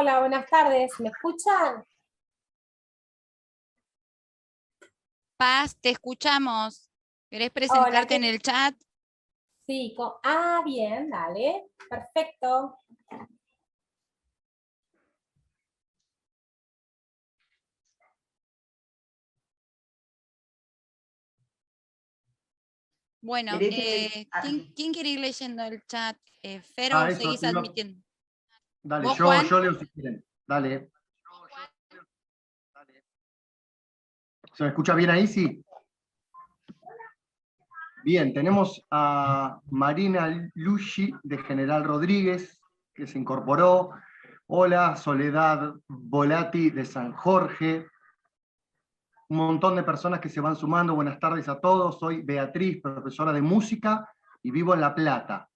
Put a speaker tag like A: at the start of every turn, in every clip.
A: Hola, buenas tardes. ¿Me escuchan?
B: Paz, te escuchamos. ¿Querés
A: Hola,
B: presentarte en el chat?
A: sí, bien, dale. Perfecto.
B: Bueno,
C: ¿Querés que
B: ¿quién quiere ir leyendo el chat? ¿Fer o
C: eso
B: seguís
C: te iba.
B: admitiendo?
C: Dale,
B: ¿Vos,
C: yo
B: Juan?
C: leo si quieren. Dale. ¿Se me escucha bien ahí? Sí. Bien, tenemos a Marina Luchi de General Rodríguez, que se incorporó. Hola, Soledad Volati de San Jorge. Un montón de personas que se van sumando. Buenas tardes a todos. Soy Beatriz, profesora de música, y vivo en La Plata.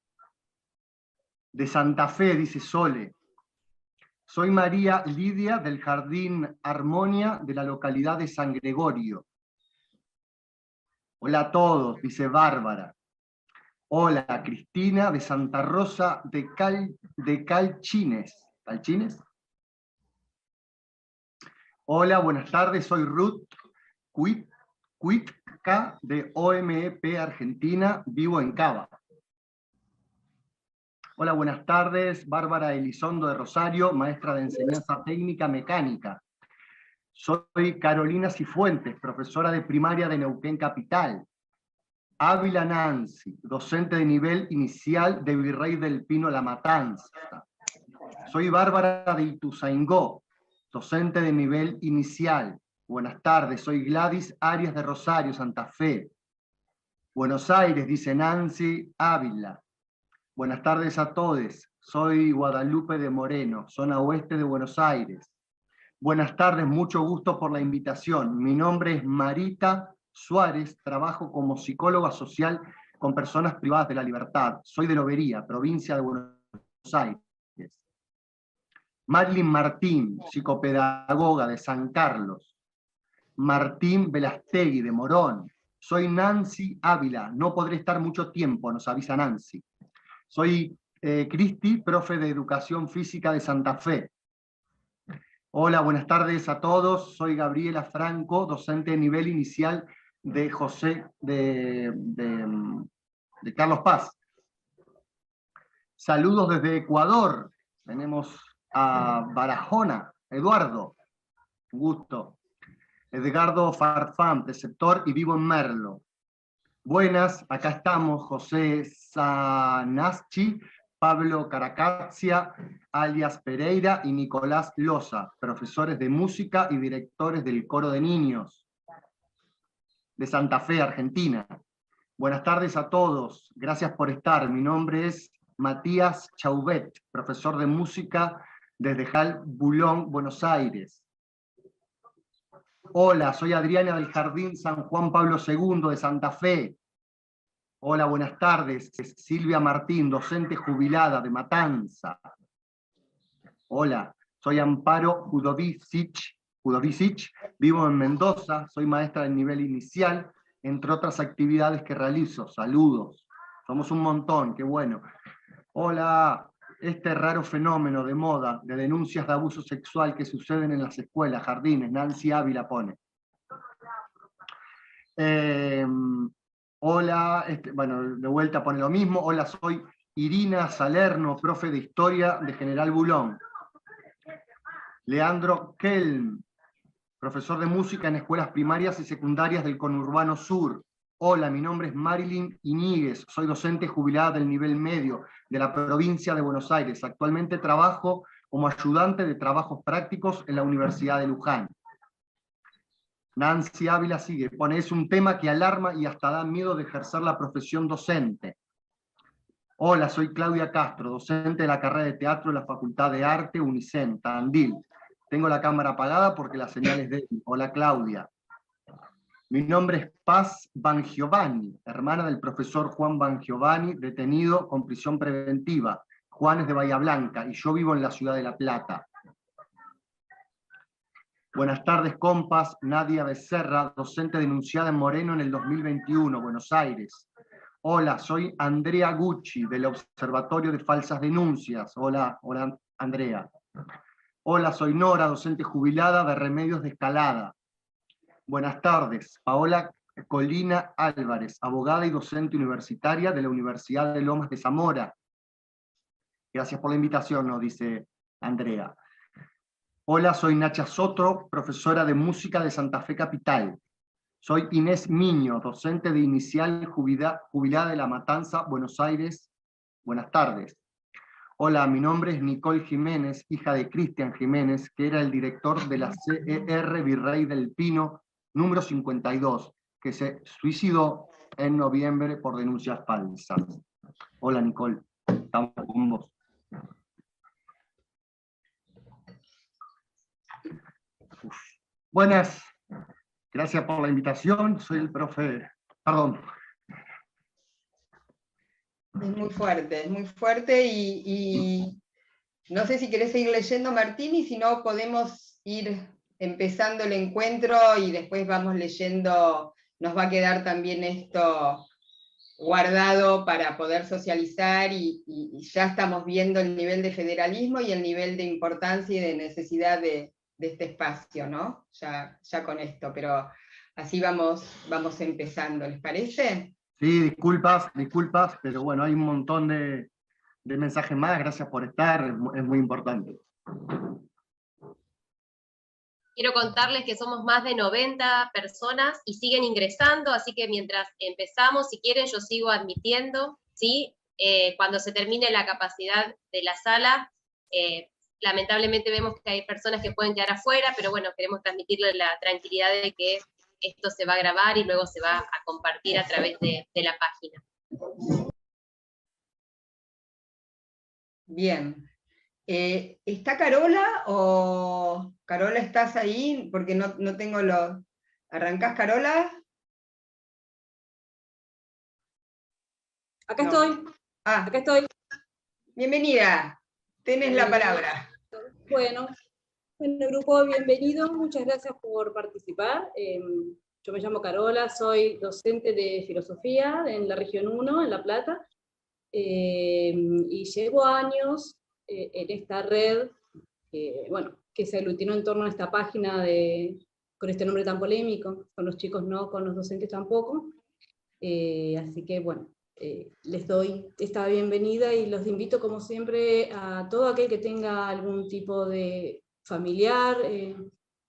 C: De Santa Fe, dice Sole. Soy María Lidia del Jardín Armonia de la localidad de San Gregorio. Hola a todos, dice Bárbara. Hola, Cristina de Santa Rosa de Calchines. ¿Calchines? Hola, buenas tardes, soy Ruth Cuitca de OMEP Argentina, vivo en Cava. Hola, buenas tardes, Bárbara Elizondo de Rosario, maestra de enseñanza técnica mecánica. Soy Carolina Cifuentes, profesora de primaria de Neuquén Capital. Ávila Nancy, docente de nivel inicial de Virrey del Pino La Matanza. Soy Bárbara de Ituzaingó, docente de nivel inicial. Buenas tardes, soy Gladys Arias de Rosario, Santa Fe. Buenos Aires, dice Nancy Ávila. Buenas tardes a todos, soy Guadalupe de Moreno, zona oeste de Buenos Aires. Buenas tardes, mucho gusto por la invitación. Mi nombre es Marita Suárez, trabajo como psicóloga social con personas privadas de la libertad. Soy de Lobería, provincia de Buenos Aires. Marilyn Martín, psicopedagoga de San Carlos. Martín Velastegui de Morón. Soy Nancy Ávila, no podré estar mucho tiempo, nos avisa Nancy. Soy Cristi, profe de Educación Física de Santa Fe. Hola, buenas tardes a todos. Soy Gabriela Franco, docente de nivel inicial de de Carlos Paz. Saludos desde Ecuador. Tenemos a Barahona, Eduardo. Un gusto. Edgardo Farfán, preceptor y vivo en Merlo. Buenas, acá estamos José Sanaschi, Pablo Caracazia, alias Pereira, y Nicolás Loza, profesores de música y directores del coro de niños de Santa Fe, Argentina. Buenas tardes a todos, gracias por estar. Mi nombre es Matías Chauvet, profesor de música desde Jal Bulón, Buenos Aires. Hola, soy Adriana del Jardín San Juan Pablo II de Santa Fe. Hola, buenas tardes. Silvia Martín, docente jubilada de Matanza. Hola, soy Amparo Judovicic, vivo en Mendoza, soy maestra del nivel inicial, entre otras actividades que realizo. Saludos. Somos un montón, qué bueno. Hola, este raro fenómeno de moda, de denuncias de abuso sexual que suceden en las escuelas, jardines, Nancy Ávila pone. Hola, bueno, de vuelta pone lo mismo. Hola, soy Irina Salerno, profe de Historia de General Bulón. Leandro Kelm, profesor de música en escuelas primarias y secundarias del conurbano sur. Hola, mi nombre es Marilyn Iñiguez, soy docente jubilada del nivel medio de la provincia de Buenos Aires. Actualmente trabajo como ayudante de trabajos prácticos en la Universidad de Luján. Nancy Ávila sigue, pone, es un tema que alarma y hasta da miedo de ejercer la profesión docente. Hola, soy Claudia Castro, docente de la carrera de teatro de la Facultad de Arte Unicen, Tandil. Tengo la cámara apagada porque la señal es débil. Hola, Claudia. Mi nombre es Paz Bangiovanni, hermana del profesor Juan Bangiovanni, detenido con prisión preventiva. Juan es de Bahía Blanca y yo vivo en la ciudad de La Plata. Buenas tardes, compas. Nadia Becerra, docente denunciada en Moreno en el 2021, Buenos Aires. Hola, soy Andrea Gucci, del Observatorio de Falsas Denuncias. Hola, hola, Andrea. Hola, soy Nora, docente jubilada de Remedios de Escalada. Buenas tardes, Paola Colina Álvarez, abogada y docente universitaria de la Universidad de Lomas de Zamora. Gracias por la invitación, nos dice Andrea. Hola, soy Nacha Sotro, profesora de música de Santa Fe Capital. Soy Inés Miño, docente de inicial jubilada de La Matanza, Buenos Aires. Buenas tardes. Hola, mi nombre es Nicole Jiménez, hija de Cristian Jiménez, que era el director de la CER Virrey del Pino, número 52, que se suicidó en noviembre por denuncias falsas. Hola, Nicole, estamos con vos. Buenas, gracias por la invitación, soy el profe, perdón.
D: Es muy fuerte y no sé si querés seguir leyendo, Martín, y si no podemos ir empezando el encuentro y después vamos leyendo, nos va a quedar también esto guardado para poder socializar y ya estamos viendo el nivel de federalismo y el nivel de importancia y de necesidad de este espacio, ¿no? Ya con esto, pero así vamos empezando, ¿les parece?
C: Sí, disculpas, pero bueno, hay un montón de mensajes más, gracias por estar, es muy importante.
E: Quiero contarles que somos más de 90 personas y siguen ingresando, así que mientras empezamos, si quieren, yo sigo admitiendo, ¿sí? Cuando se termine la capacidad de la sala, lamentablemente vemos que hay personas que pueden quedar afuera, pero bueno, queremos transmitirles la tranquilidad de que esto se va a grabar y luego se va a compartir a través de la página.
D: Bien. ¿Está Carola o Carola estás ahí? Porque no tengo los... ¿Arrancás, Carola?
F: Acá
D: No.
F: estoy.
D: Ah,
F: Acá estoy.
D: bienvenida. Tenés la palabra.
F: Bueno, grupo, bienvenido. Muchas gracias por participar. Yo me llamo Carola, soy docente de filosofía en la región 1, en La Plata, y llevo años en esta red, que se aglutinó en torno a esta página con este nombre tan polémico, con los chicos no, con los docentes tampoco. Así que bueno, les doy esta bienvenida y los invito como siempre a todo aquel que tenga algún tipo de familiar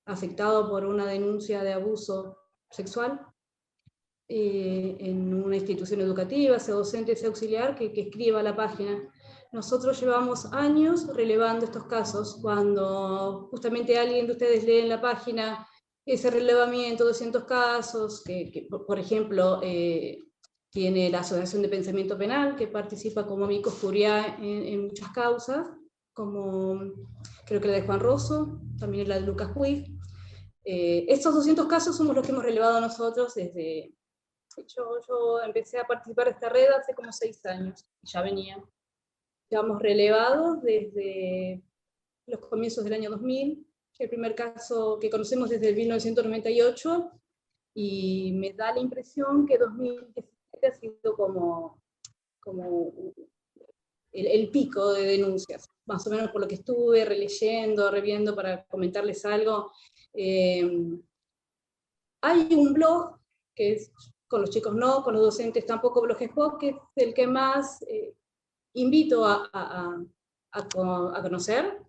F: afectado por una denuncia de abuso sexual en una institución educativa, sea docente, sea auxiliar, que escriba a la página. Nosotros llevamos años relevando estos casos. Cuando justamente alguien de ustedes lee en la página ese relevamiento, 200 casos, que por ejemplo, tiene la Asociación de Pensamiento Penal, que participa como amicus curiae en muchas causas, como creo que la de Juan Rosso, también la de Lucas Puig. Estos 200 casos somos los que hemos relevado nosotros desde... Yo empecé a participar de esta red hace como 6 años, ya venía. Llevamos relevados desde los comienzos del año 2000, el primer caso que conocemos desde el 1998, y me da la impresión que 2017 ha sido como el pico de denuncias, más o menos por lo que estuve releyendo, reviendo para comentarles algo. Hay un blog que es con los chicos no, con los docentes tampoco, Blogspot, que es el que más invito a conocer.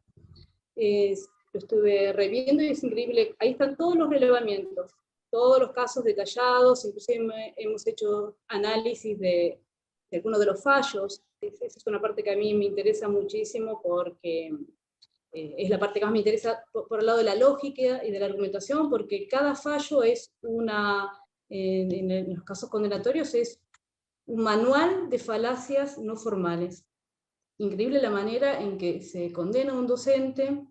F: Lo estuve reviendo y es increíble, ahí están todos los relevamientos, todos los casos detallados, inclusive hemos hecho análisis de algunos de los fallos. Esa es una parte que a mí me interesa muchísimo porque es la parte que más me interesa por el lado de la lógica y de la argumentación, porque cada fallo es en los casos condenatorios es un manual de falacias no formales. Increíble la manera en que se condena a un docente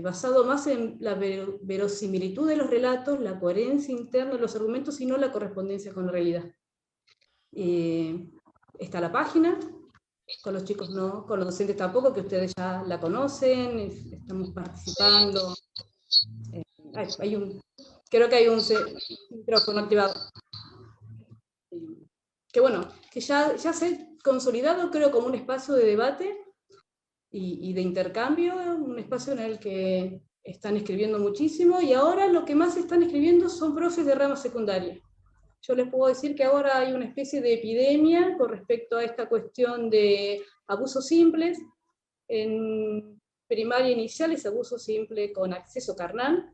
F: basado más en la verosimilitud de los relatos, la coherencia interna de los argumentos y no la correspondencia con la realidad. Está la página, con los chicos no, con los docentes tampoco, que ustedes ya la conocen, estamos participando. Creo que hay un micrófono activado. Que bueno, que ya se ha consolidado, creo, como un espacio de debate y de intercambio, un espacio en el que están escribiendo muchísimo, y ahora lo que más están escribiendo son profes de rama secundaria. Yo les puedo decir que ahora hay una especie de epidemia con respecto a esta cuestión de abusos simples. En primaria inicial es abuso simple con acceso carnal,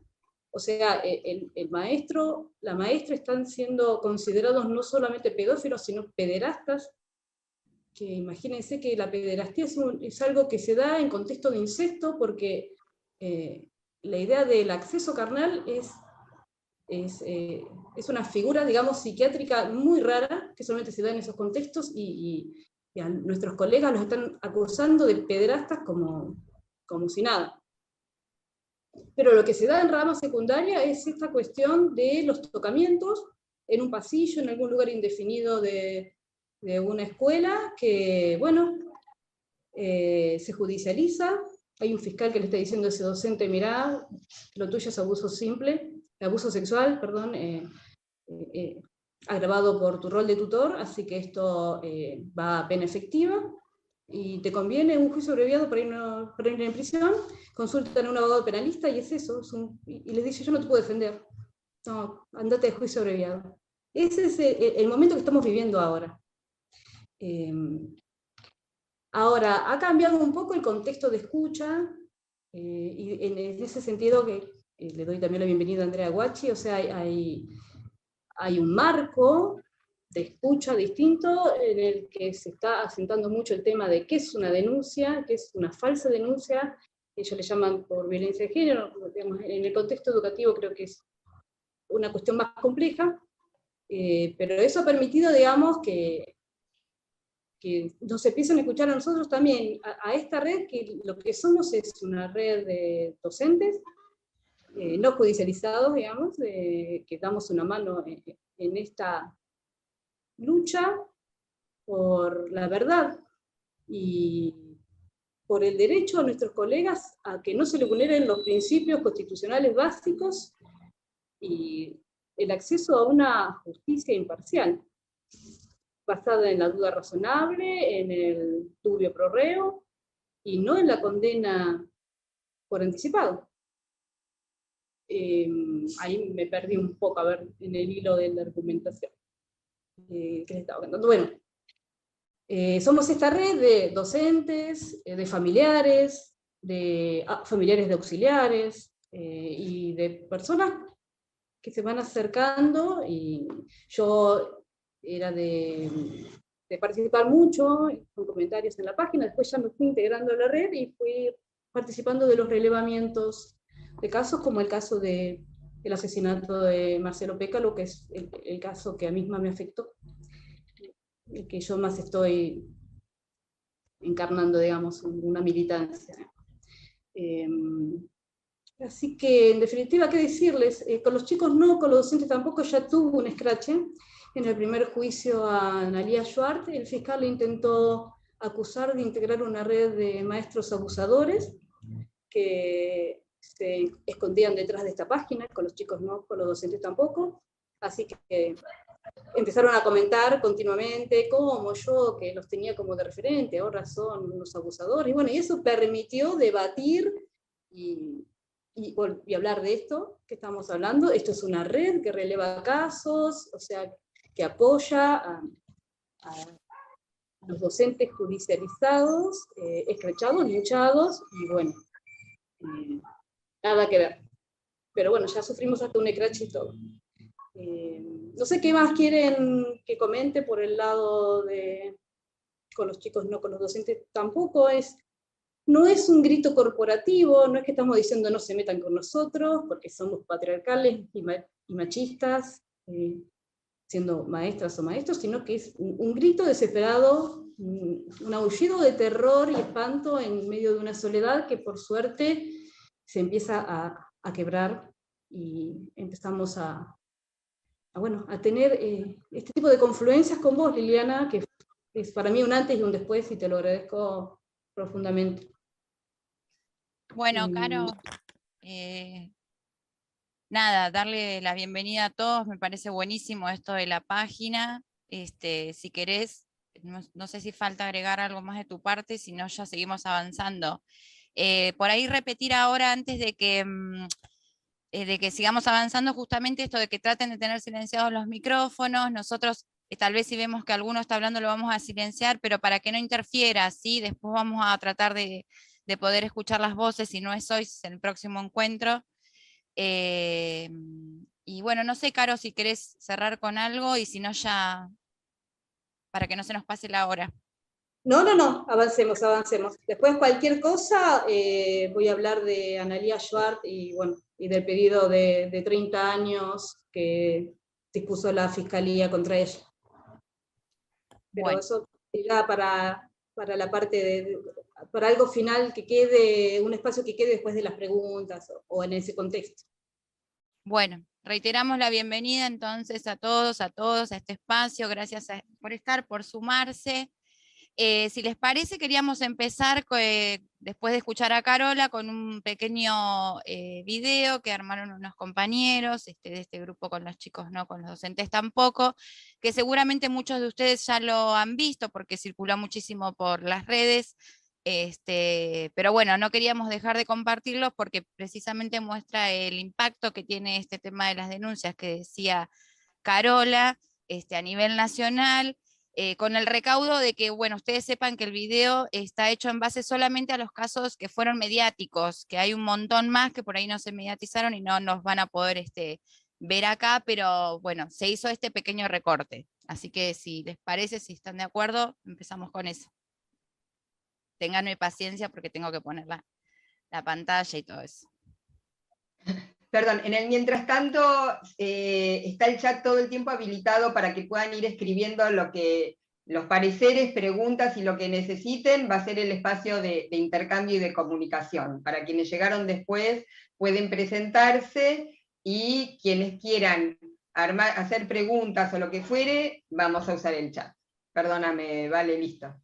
F: o sea, el maestro, la maestra están siendo considerados no solamente pedófilos, sino pederastas, que imagínense que la pederastía es algo que se da en contexto de incesto, porque la idea del acceso carnal es una figura, digamos, psiquiátrica muy rara, que solamente se da en esos contextos, y a nuestros colegas los están acusando de pederastas como si nada. Pero lo que se da en rama secundaria es esta cuestión de los tocamientos en un pasillo, en algún lugar indefinido de una escuela, que, bueno, se judicializa. Hay un fiscal que le está diciendo a ese docente, mirá, lo tuyo es abuso sexual, perdón, agravado por tu rol de tutor, así que esto va a pena efectiva, y te conviene un juicio abreviado para ir en prisión. Consultan a un abogado penalista y es eso, y les dice, yo no te puedo defender, no, andate de juicio abreviado. Ese es el momento que estamos viviendo ahora. Ahora, ha cambiado un poco el contexto de escucha, y en ese sentido que le doy también la bienvenida a Andrea Guachi, o sea, hay un marco de escucha distinto en el que se está asentando mucho el tema de qué es una denuncia, qué es una falsa denuncia. Ellos le llaman por violencia de género, digamos, en el contexto educativo creo que es una cuestión más compleja, pero eso ha permitido, digamos, que nos empiecen a escuchar a nosotros también, a esta red, que lo que somos es una red de docentes, no judicializados, digamos, que damos una mano en esta lucha por la verdad y por el derecho a nuestros colegas a que no se les vulneren los principios constitucionales básicos y el acceso a una justicia imparcial, basada en la duda razonable, en el dubio pro reo, y no en la condena por anticipado. Ahí me perdí un poco, a ver, en el hilo de la argumentación que les estaba contando. Bueno, somos esta red de docentes, de familiares, familiares de auxiliares, y de personas que se van acercando, y yo era de participar mucho con comentarios en la página, después ya me fui integrando a la red y fui participando de los relevamientos de casos, como el caso del asesinato de Marcelo Pécalo, que es el caso que a mí más me afectó, el que yo más estoy encarnando, digamos, una militancia. Así que, en definitiva, ¿qué decirles? Con los chicos no, con los docentes tampoco. Ya tuvo un escrache en el primer juicio a Analía Schwartz. El fiscal le intentó acusar de integrar una red de maestros abusadores que se escondían detrás de esta página. Con los chicos no, con los docentes tampoco. Así que empezaron a comentar continuamente cómo yo, que los tenía como de referente, ahora son unos abusadores. Y bueno, y eso permitió debatir y hablar de esto que estamos hablando. Esto es una red que releva casos, o sea, que apoya a los docentes judicializados, escrachados, linchados, y bueno, nada que ver. Pero bueno, ya sufrimos hasta un escrache y todo. No sé qué más quieren que comente por el lado de con los chicos, no con los docentes tampoco. No es un grito corporativo, no es que estamos diciendo no se metan con nosotros, porque somos patriarcales y machistas, siendo maestras o maestros, sino que es un grito desesperado, un aullido de terror y espanto en medio de una soledad que por suerte se empieza a quebrar, y empezamos a tener este tipo de confluencias con vos, Liliana, que es para mí un antes y un después, y te lo agradezco profundamente.
B: Bueno, Caro, nada, darle la bienvenida a todos, me parece buenísimo esto de la página. Si querés, no sé si falta agregar algo más de tu parte, si no ya seguimos avanzando. Por ahí repetir ahora, antes de que sigamos avanzando, justamente esto de que traten de tener silenciados los micrófonos. Nosotros tal vez si vemos que alguno está hablando lo vamos a silenciar, pero para que no interfiera, ¿sí? Después vamos a tratar de poder escuchar las voces, si no es hoy, es el próximo encuentro. Y bueno, no sé, Caro, si querés cerrar con algo, y si no ya, para que no se nos pase la hora.
F: No, avancemos. Después cualquier cosa, voy a hablar de Analía Schwartz y, bueno, y del pedido de 30 años que dispuso la Fiscalía contra ella. Pero
B: Bueno.
F: eso ya para la parte para algo final que quede, un espacio que quede después de las preguntas o en ese contexto.
B: Bueno, reiteramos la bienvenida entonces a todos a este espacio. Gracias por estar, por sumarse. Si les parece, queríamos empezar, después de escuchar a Carola, con un pequeño video que armaron unos compañeros de este grupo, con los chicos no, con los docentes tampoco, que seguramente muchos de ustedes ya lo han visto porque circuló muchísimo por las redes, pero bueno, no queríamos dejar de compartirlos porque precisamente muestra el impacto que tiene este tema de las denuncias que decía Carola a nivel nacional. Con el recaudo de que, bueno, ustedes sepan que el video está hecho en base solamente a los casos que fueron mediáticos, que hay un montón más que por ahí no se mediatizaron y no nos van a poder ver acá, pero bueno, se hizo este pequeño recorte. Así que si les parece, si están de acuerdo, empezamos con eso. Ténganme paciencia porque tengo que poner la pantalla y todo eso.
D: Perdón, en el mientras tanto, está el chat todo el tiempo habilitado para que puedan ir escribiendo los pareceres, preguntas y lo que necesiten. Va a ser el espacio de intercambio y de comunicación. Para quienes llegaron después pueden presentarse, y quienes quieran hacer preguntas o lo que fuere, vamos a usar el chat. Perdóname, vale, listo.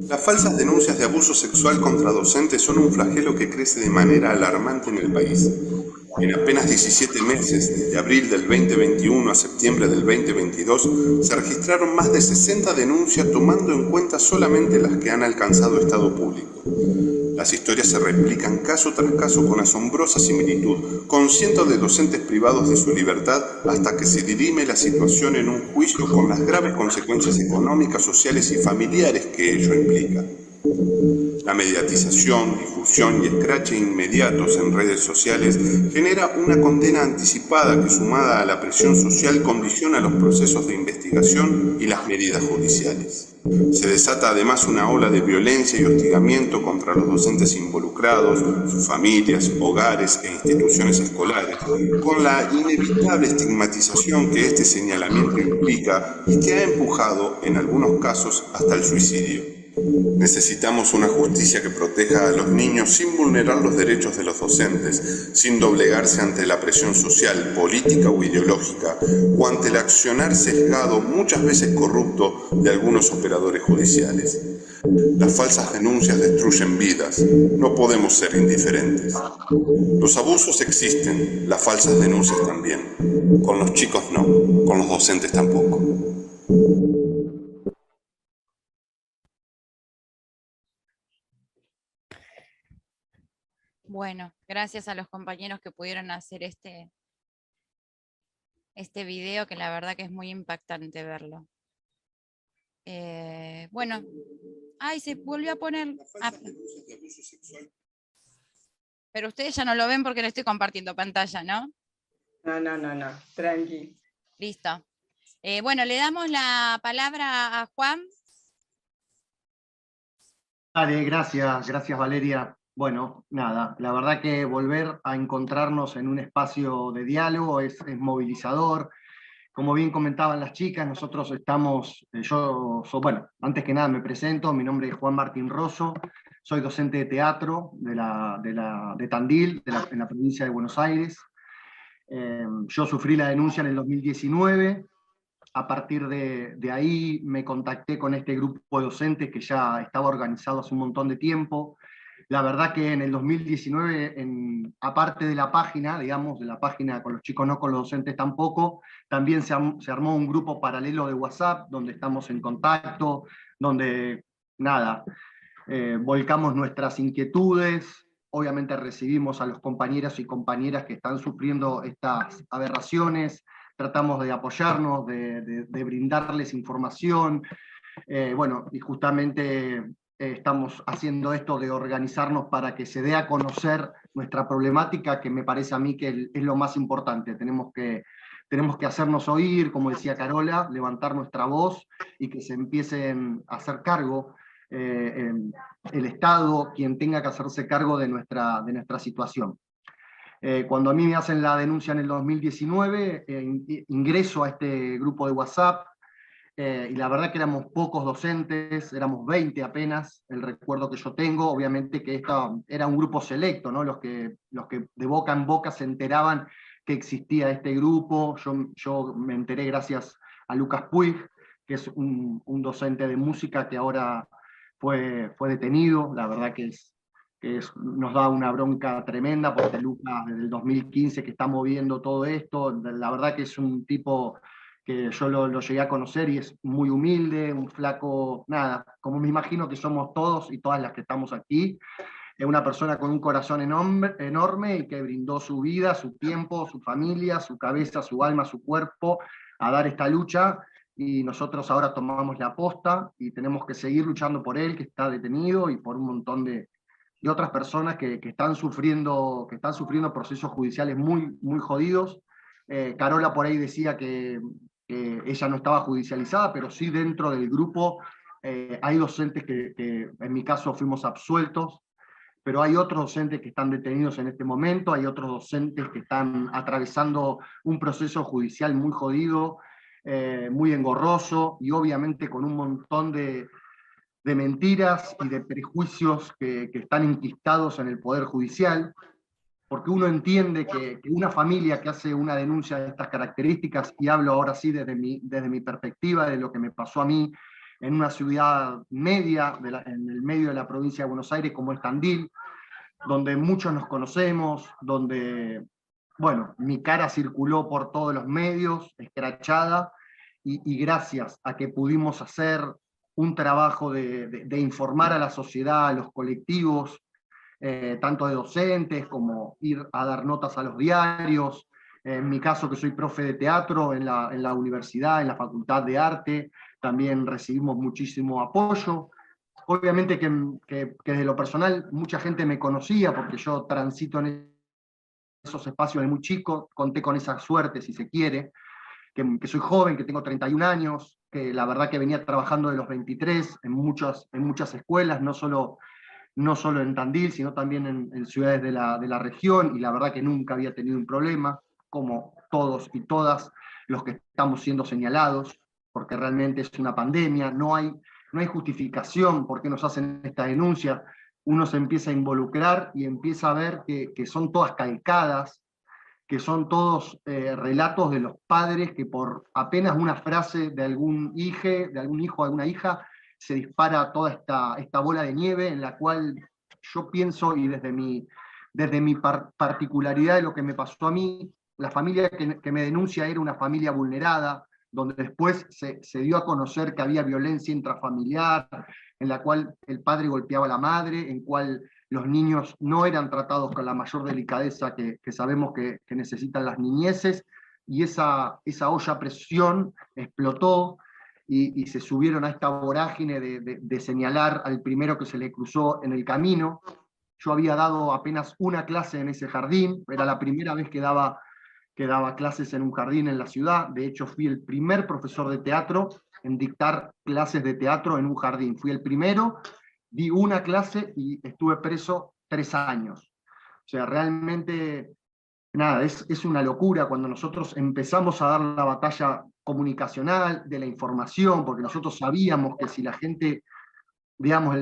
G: Las falsas denuncias de abuso sexual contra docentes son un flagelo que crece de manera alarmante en el país. En apenas 17 meses, desde abril del 2021 a septiembre del 2022, se registraron más de 60 denuncias tomando en cuenta solamente las que han alcanzado estado público. Las historias se replican caso tras caso con asombrosa similitud, con cientos de docentes privados de su libertad hasta que se dirime la situación en un juicio con las graves consecuencias económicas, sociales y familiares que ello implica. La mediatización, difusión y escrache inmediatos en redes sociales genera una condena anticipada que, sumada a la presión social, condiciona los procesos de investigación y las medidas judiciales. Se desata además una ola de violencia y hostigamiento contra los docentes involucrados, sus familias, hogares e instituciones escolares, con la inevitable estigmatización que este señalamiento implica y que ha empujado, en algunos casos, hasta el suicidio. Necesitamos una justicia que proteja a los niños sin vulnerar los derechos de los docentes, sin doblegarse ante la presión social, política o ideológica, o ante el accionar sesgado, muchas veces corrupto, de algunos operadores judiciales. Las falsas denuncias destruyen vidas, no podemos ser indiferentes. Los abusos existen, las falsas denuncias también. Con los chicos no, con los docentes tampoco.
B: Bueno, gracias a los compañeros que pudieron hacer este video, que la verdad que es muy impactante verlo. Bueno, ay, se volvió a poner... Pero ustedes ya no lo ven porque no estoy compartiendo pantalla, ¿no?
D: No, tranqui.
B: Listo. Bueno, le damos la palabra a Juan.
C: Vale, gracias Valeria. Bueno, nada, la verdad que volver a encontrarnos en un espacio de diálogo es movilizador. Como bien comentaban las chicas, nosotros estamos, bueno, antes que nada me presento, mi nombre es Juan Martín Rosso, soy docente de teatro de Tandil, en la provincia de Buenos Aires. Yo sufrí la denuncia en el 2019, a partir de ahí me contacté con este grupo de docentes que ya estaba organizado hace un montón de tiempo. La verdad que en el 2019, aparte de la página, digamos, de la página con los chicos no, con los docentes tampoco, también se armó un grupo paralelo de WhatsApp, donde estamos en contacto, donde, nada, volcamos nuestras inquietudes, obviamente recibimos a los compañeros y compañeras que están sufriendo estas aberraciones, tratamos de apoyarnos, de brindarles información, bueno, y justamente estamos haciendo esto de organizarnos para que se dé a conocer nuestra problemática, que me parece a mí que es lo más importante. Tenemos que hacernos oír, como decía Carola, levantar nuestra voz y que se empiecen a hacer cargo el Estado, quien tenga que hacerse cargo de nuestra situación. Cuando a mí me hacen la denuncia en el 2019, ingreso a este grupo de WhatsApp, y la verdad que éramos pocos docentes, éramos 20 apenas, el recuerdo que yo tengo, obviamente que era un grupo selecto, ¿no? Los que de boca en boca se enteraban que existía este grupo. Yo me enteré gracias a Lucas Puig, que es un docente de música que ahora fue detenido. La verdad que nos da una bronca tremenda, porque Lucas desde el 2015 que está moviendo todo esto, la verdad que es un tipo que yo lo llegué a conocer y es muy humilde, un flaco, nada, como me imagino que somos todos y todas las que estamos aquí, es una persona con un corazón enorme y que brindó su vida, su tiempo, su familia, su cabeza, su alma, su cuerpo a dar esta lucha, y nosotros ahora tomamos la posta y tenemos que seguir luchando por él, que está detenido, y por un montón de otras personas que están sufriendo procesos judiciales muy, muy jodidos. Carola por ahí decía que ella no estaba judicializada, pero sí dentro del grupo hay docentes que en mi caso fuimos absueltos, pero hay otros docentes que están detenidos en este momento, hay otros docentes que están atravesando un proceso judicial muy jodido, muy engorroso, y obviamente con un montón de mentiras y de prejuicios que están enquistados en el Poder Judicial, porque uno entiende que una familia que hace una denuncia de estas características, y hablo ahora sí desde mi perspectiva, de lo que me pasó a mí en una ciudad media, en el medio de la provincia de Buenos Aires, como es Tandil, donde muchos nos conocemos, donde, bueno, mi cara circuló por todos los medios, escrachada, y gracias a que pudimos hacer un trabajo de informar a la sociedad, a los colectivos, tanto de docentes como ir a dar notas a los diarios. En mi caso, que soy profe de teatro en la universidad, en la Facultad de Arte, también recibimos muchísimo apoyo. Obviamente que desde lo personal mucha gente me conocía, porque yo transito en esos espacios de muy chico, conté con esa suerte, si se quiere, que soy joven, que tengo 31 años, que la verdad que venía trabajando de los 23 en muchas escuelas, no solo en Tandil, sino también en ciudades de la región, y la verdad que nunca había tenido un problema, como todos y todas los que estamos siendo señalados, porque realmente es una pandemia, no hay justificación por qué nos hacen esta denuncia. Uno se empieza a involucrar y empieza a ver que son todas calcadas, que son todos relatos de los padres, que por apenas una frase de algún hijo, de alguna hija, se dispara toda esta bola de nieve, en la cual yo pienso, y desde mi particularidad de lo que me pasó a mí, la familia que me denuncia era una familia vulnerada, donde después se dio a conocer que había violencia intrafamiliar, en la cual el padre golpeaba a la madre, en cual los niños no eran tratados con la mayor delicadeza que sabemos que necesitan las niñeces, y esa olla a presión explotó, y se subieron a esta vorágine de señalar al primero que se le cruzó en el camino. Yo había dado apenas una clase en ese jardín, era la primera vez que daba clases en un jardín en la ciudad. De hecho, fui el primer profesor de teatro en dictar clases de teatro en un jardín. Fui el primero, di una clase y estuve preso 3 años. O sea, realmente, nada, es una locura cuando nosotros empezamos a dar la batalla comunicacional de la información, porque nosotros sabíamos que si la gente, digamos,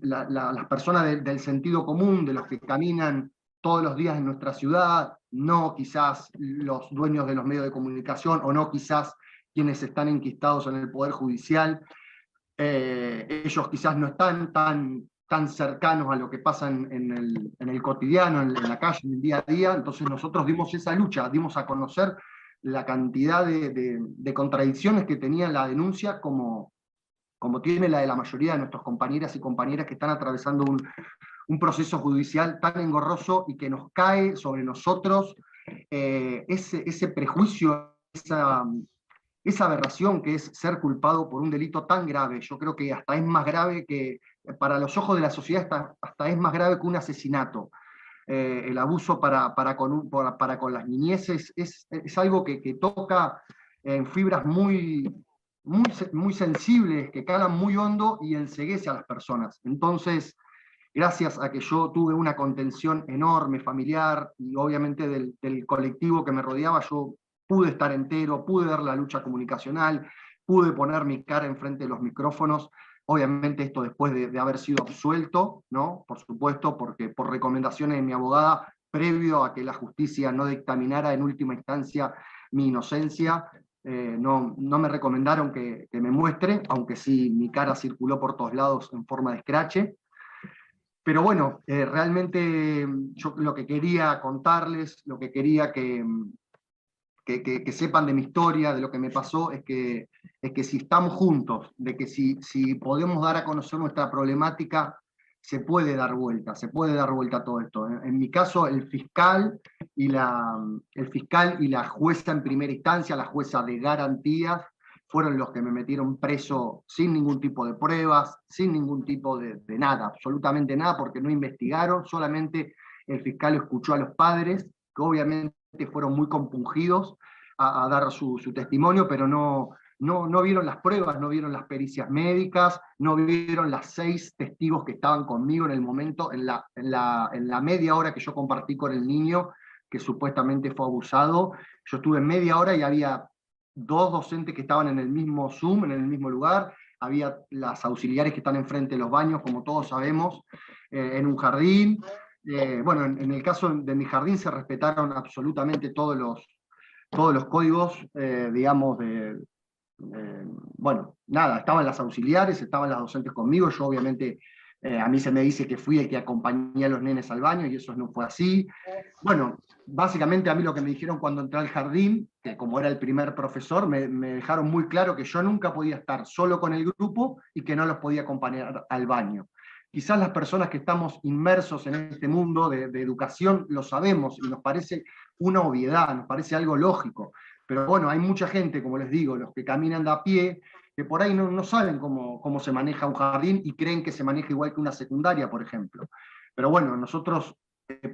C: las personas del sentido común, de los que caminan todos los días en nuestra ciudad, no quizás los dueños de los medios de comunicación, o no quizás quienes están enquistados en el Poder Judicial, ellos quizás no están tan tan cercanos a lo que pasa en el cotidiano, en la calle, en el día a día. Entonces nosotros dimos esa lucha, dimos a conocer la cantidad de contradicciones que tenía la denuncia, como tiene la de la mayoría de nuestros compañeras y compañeras que están atravesando un proceso judicial tan engorroso y que nos cae sobre nosotros ese prejuicio, esa aberración que es ser culpado por un delito tan grave. Yo creo que hasta es más grave que, para los ojos de la sociedad, hasta es más grave que un asesinato. El abuso para con las niñeces es algo que toca en fibras muy sensibles, que calan muy hondo y enceguece a las personas. Entonces, gracias a que yo tuve una contención enorme, familiar, y obviamente del colectivo que me rodeaba, yo pude estar entero, pude dar la lucha comunicacional, pude poner mi cara enfrente de los micrófonos. Obviamente esto después de haber sido absuelto, ¿no? Por supuesto, porque por recomendaciones de mi abogada, previo a que la justicia no dictaminara en última instancia mi inocencia, no me recomendaron que me muestre, aunque sí mi cara circuló por todos lados en forma de escrache. Pero bueno, realmente yo lo que quería contarles, lo que quería que sepan de mi historia, de lo que me pasó, es que si estamos juntos, de que si podemos dar a conocer nuestra problemática, se puede dar vuelta todo esto. En mi caso, el fiscal y la jueza en primera instancia, la jueza de garantías, fueron los que me metieron preso sin ningún tipo de pruebas, sin ningún tipo de nada, absolutamente nada, porque no investigaron, solamente el fiscal escuchó a los padres, que obviamente fueron muy compungidos a dar su testimonio, pero no vieron las pruebas, no vieron las pericias médicas, no vieron las 6 testigos que estaban conmigo en el momento, en la media hora que yo compartí con el niño, que supuestamente fue abusado. Yo estuve media hora y había 2 docentes que estaban en el mismo Zoom, en el mismo lugar, había las auxiliares que están enfrente de los baños, como todos sabemos, en un jardín. Bueno, en el caso de mi jardín se respetaron absolutamente todos los códigos, digamos, bueno, nada, estaban las auxiliares, estaban las docentes conmigo. Yo obviamente, a mí se me dice que fui el que acompañé a los nenes al baño, y eso no fue así. Bueno, básicamente a mí lo que me dijeron cuando entré al jardín, que como era el primer profesor, me dejaron muy claro que yo nunca podía estar solo con el grupo y que no los podía acompañar al baño. Quizás las personas que estamos inmersos en este mundo de educación lo sabemos y nos parece una obviedad, nos parece algo lógico. Pero bueno, hay mucha gente, como les digo, los que caminan de a pie, que por ahí no saben cómo se maneja un jardín y creen que se maneja igual que una secundaria, por ejemplo. Pero bueno, nosotros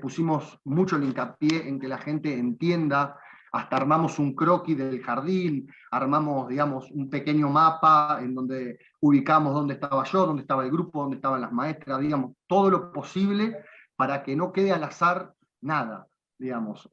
C: pusimos mucho el hincapié en que la gente entienda. Hasta armamos un croquis del jardín, armamos, digamos, un pequeño mapa en donde ubicamos dónde estaba yo, dónde estaba el grupo, dónde estaban las maestras, digamos, todo lo posible para que no quede al azar nada, digamos.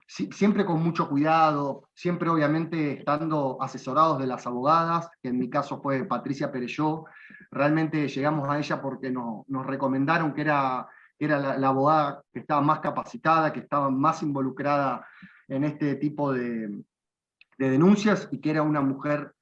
C: Siempre con mucho cuidado, siempre obviamente estando asesorados de las abogadas, que en mi caso fue Patricia Perelló. Realmente llegamos a ella porque nos recomendaron que era la abogada que estaba más capacitada, que estaba más involucrada en este tipo de denuncias, y que era una mujer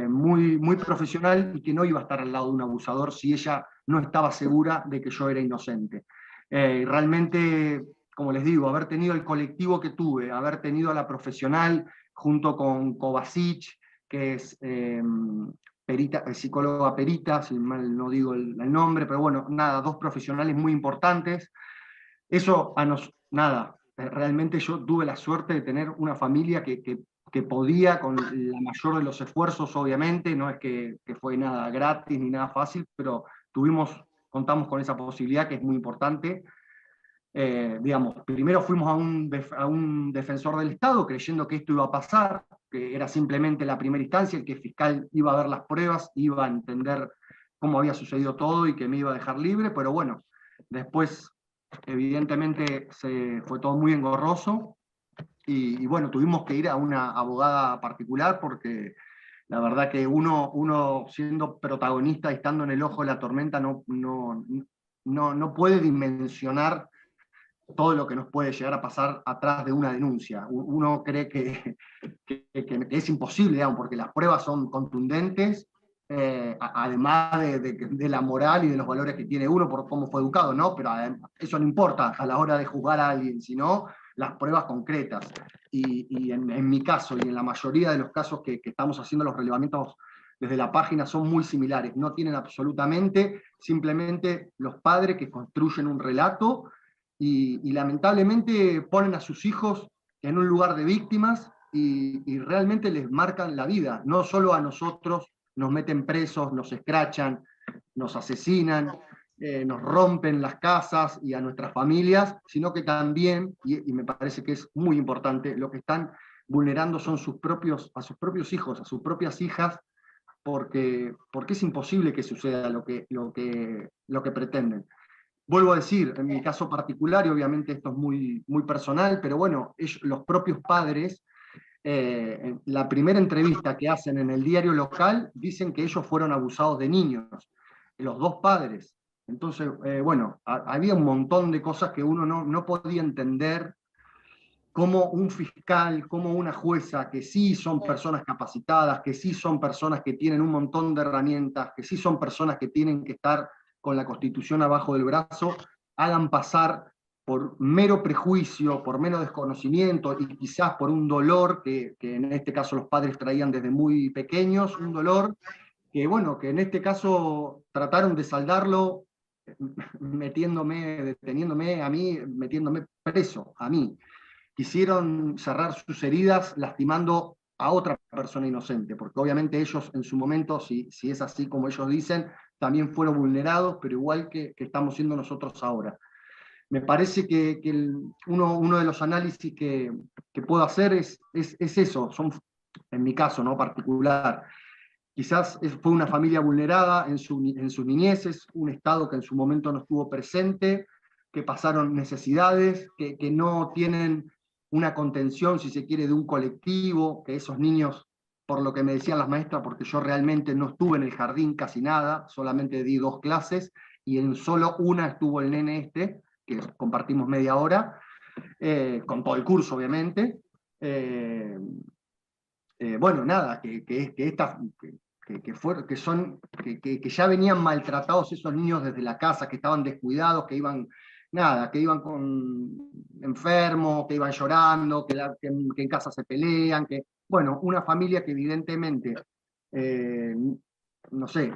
C: muy profesional y que no iba a estar al lado de un abusador si ella no estaba segura de que yo era inocente. Realmente, como les digo, haber tenido el colectivo que tuve, haber tenido a la profesional junto con Kovacic, que es psicóloga perita, si mal no digo el nombre, pero bueno, nada, 2 profesionales muy importantes. Eso realmente yo tuve la suerte de tener una familia que podía, con la mayor de los esfuerzos, obviamente, no es que fue nada gratis ni nada fácil, pero contamos con esa posibilidad, que es muy importante. Digamos, primero fuimos a un defensor del Estado creyendo que esto iba a pasar, que era simplemente la primera instancia, el que el fiscal iba a ver las pruebas, iba a entender cómo había sucedido todo y que me iba a dejar libre. Pero bueno, después evidentemente fue todo muy engorroso, y bueno, tuvimos que ir a una abogada particular, porque la verdad que uno siendo protagonista y estando en el ojo de la tormenta no puede dimensionar todo lo que nos puede llegar a pasar atrás de una denuncia. Uno cree que es imposible, digamos, porque las pruebas son contundentes, además de la moral y de los valores que tiene uno por cómo fue educado, ¿no? Pero eso no importa a la hora de juzgar a alguien, sino las pruebas concretas. Y en mi caso, y en la mayoría de los casos que estamos haciendo los relevamientos desde la página, son muy similares. No tienen absolutamente, simplemente los padres que construyen un relato y lamentablemente ponen a sus hijos en un lugar de víctimas y realmente les marcan la vida. No solo a nosotros nos meten presos, nos escrachan, nos asesinan, nos rompen las casas y a nuestras familias, sino que también, y me parece que es muy importante, lo que están vulnerando son a sus propios hijos, a sus propias hijas, porque es imposible que suceda lo que pretenden. Vuelvo a decir, en mi caso particular, y obviamente esto es muy, muy personal, pero bueno, los propios padres, la primera entrevista que hacen en el diario local, dicen que ellos fueron abusados de niños, los dos padres. Entonces, bueno, había un montón de cosas que uno no podía entender, como un fiscal, como una jueza, que sí son personas capacitadas, que sí son personas que tienen un montón de herramientas, que sí son personas que tienen que estar con la Constitución abajo del brazo, hagan pasar por mero prejuicio, por mero desconocimiento y quizás por un dolor que en este caso los padres traían desde muy pequeños, un dolor que, bueno, que en este caso trataron de saldarlo deteniéndome a mí, metiéndome preso a mí. Quisieron cerrar sus heridas lastimando a otra persona inocente, porque obviamente ellos en su momento, si es así como ellos dicen, también fueron vulnerados, pero igual que estamos siendo nosotros ahora. Me parece que uno de los análisis que puedo hacer es eso, en mi caso, ¿no?, particular. Quizás fue una familia vulnerada en sus niñeces, un Estado que en su momento no estuvo presente, que pasaron necesidades, que no tienen una contención, si se quiere, de un colectivo, que esos niños, por lo que me decían las maestras, porque yo realmente no estuve en el jardín casi nada, solamente di 2 clases, y en solo una estuvo el nene que compartimos media hora, con todo el curso, obviamente. Bueno, nada, que ya venían maltratados esos niños desde la casa, que estaban descuidados, que iban enfermos, que iban llorando, que en casa se pelean, bueno, una familia que evidentemente, no sé,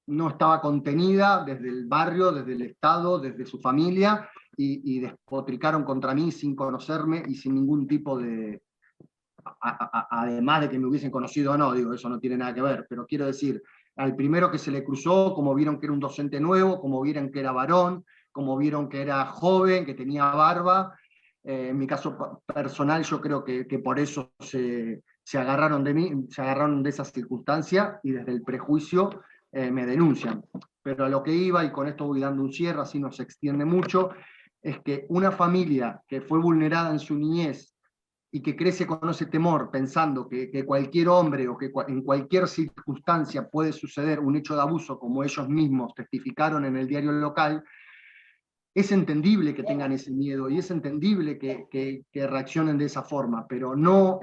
C: no estaba contenida desde el barrio, desde el Estado, desde su familia, y despotricaron contra mí sin conocerme y sin ningún tipo de... además de que me hubiesen conocido o no, digo, eso no tiene nada que ver, pero quiero decir, al primero que se le cruzó, como vieron que era un docente nuevo, como vieron que era varón, como vieron que era joven, que tenía barba, en mi caso personal yo creo que por eso se agarraron de mí, se agarraron de esa circunstancia y desde el prejuicio me denuncian. Pero a lo que iba, y con esto voy dando un cierre, así no se extiende mucho, es que una familia que fue vulnerada en su niñez y que crece con ese temor, pensando que cualquier hombre o que en cualquier circunstancia puede suceder un hecho de abuso, como ellos mismos testificaron en el diario local, es entendible que tengan ese miedo y es entendible que reaccionen de esa forma, pero no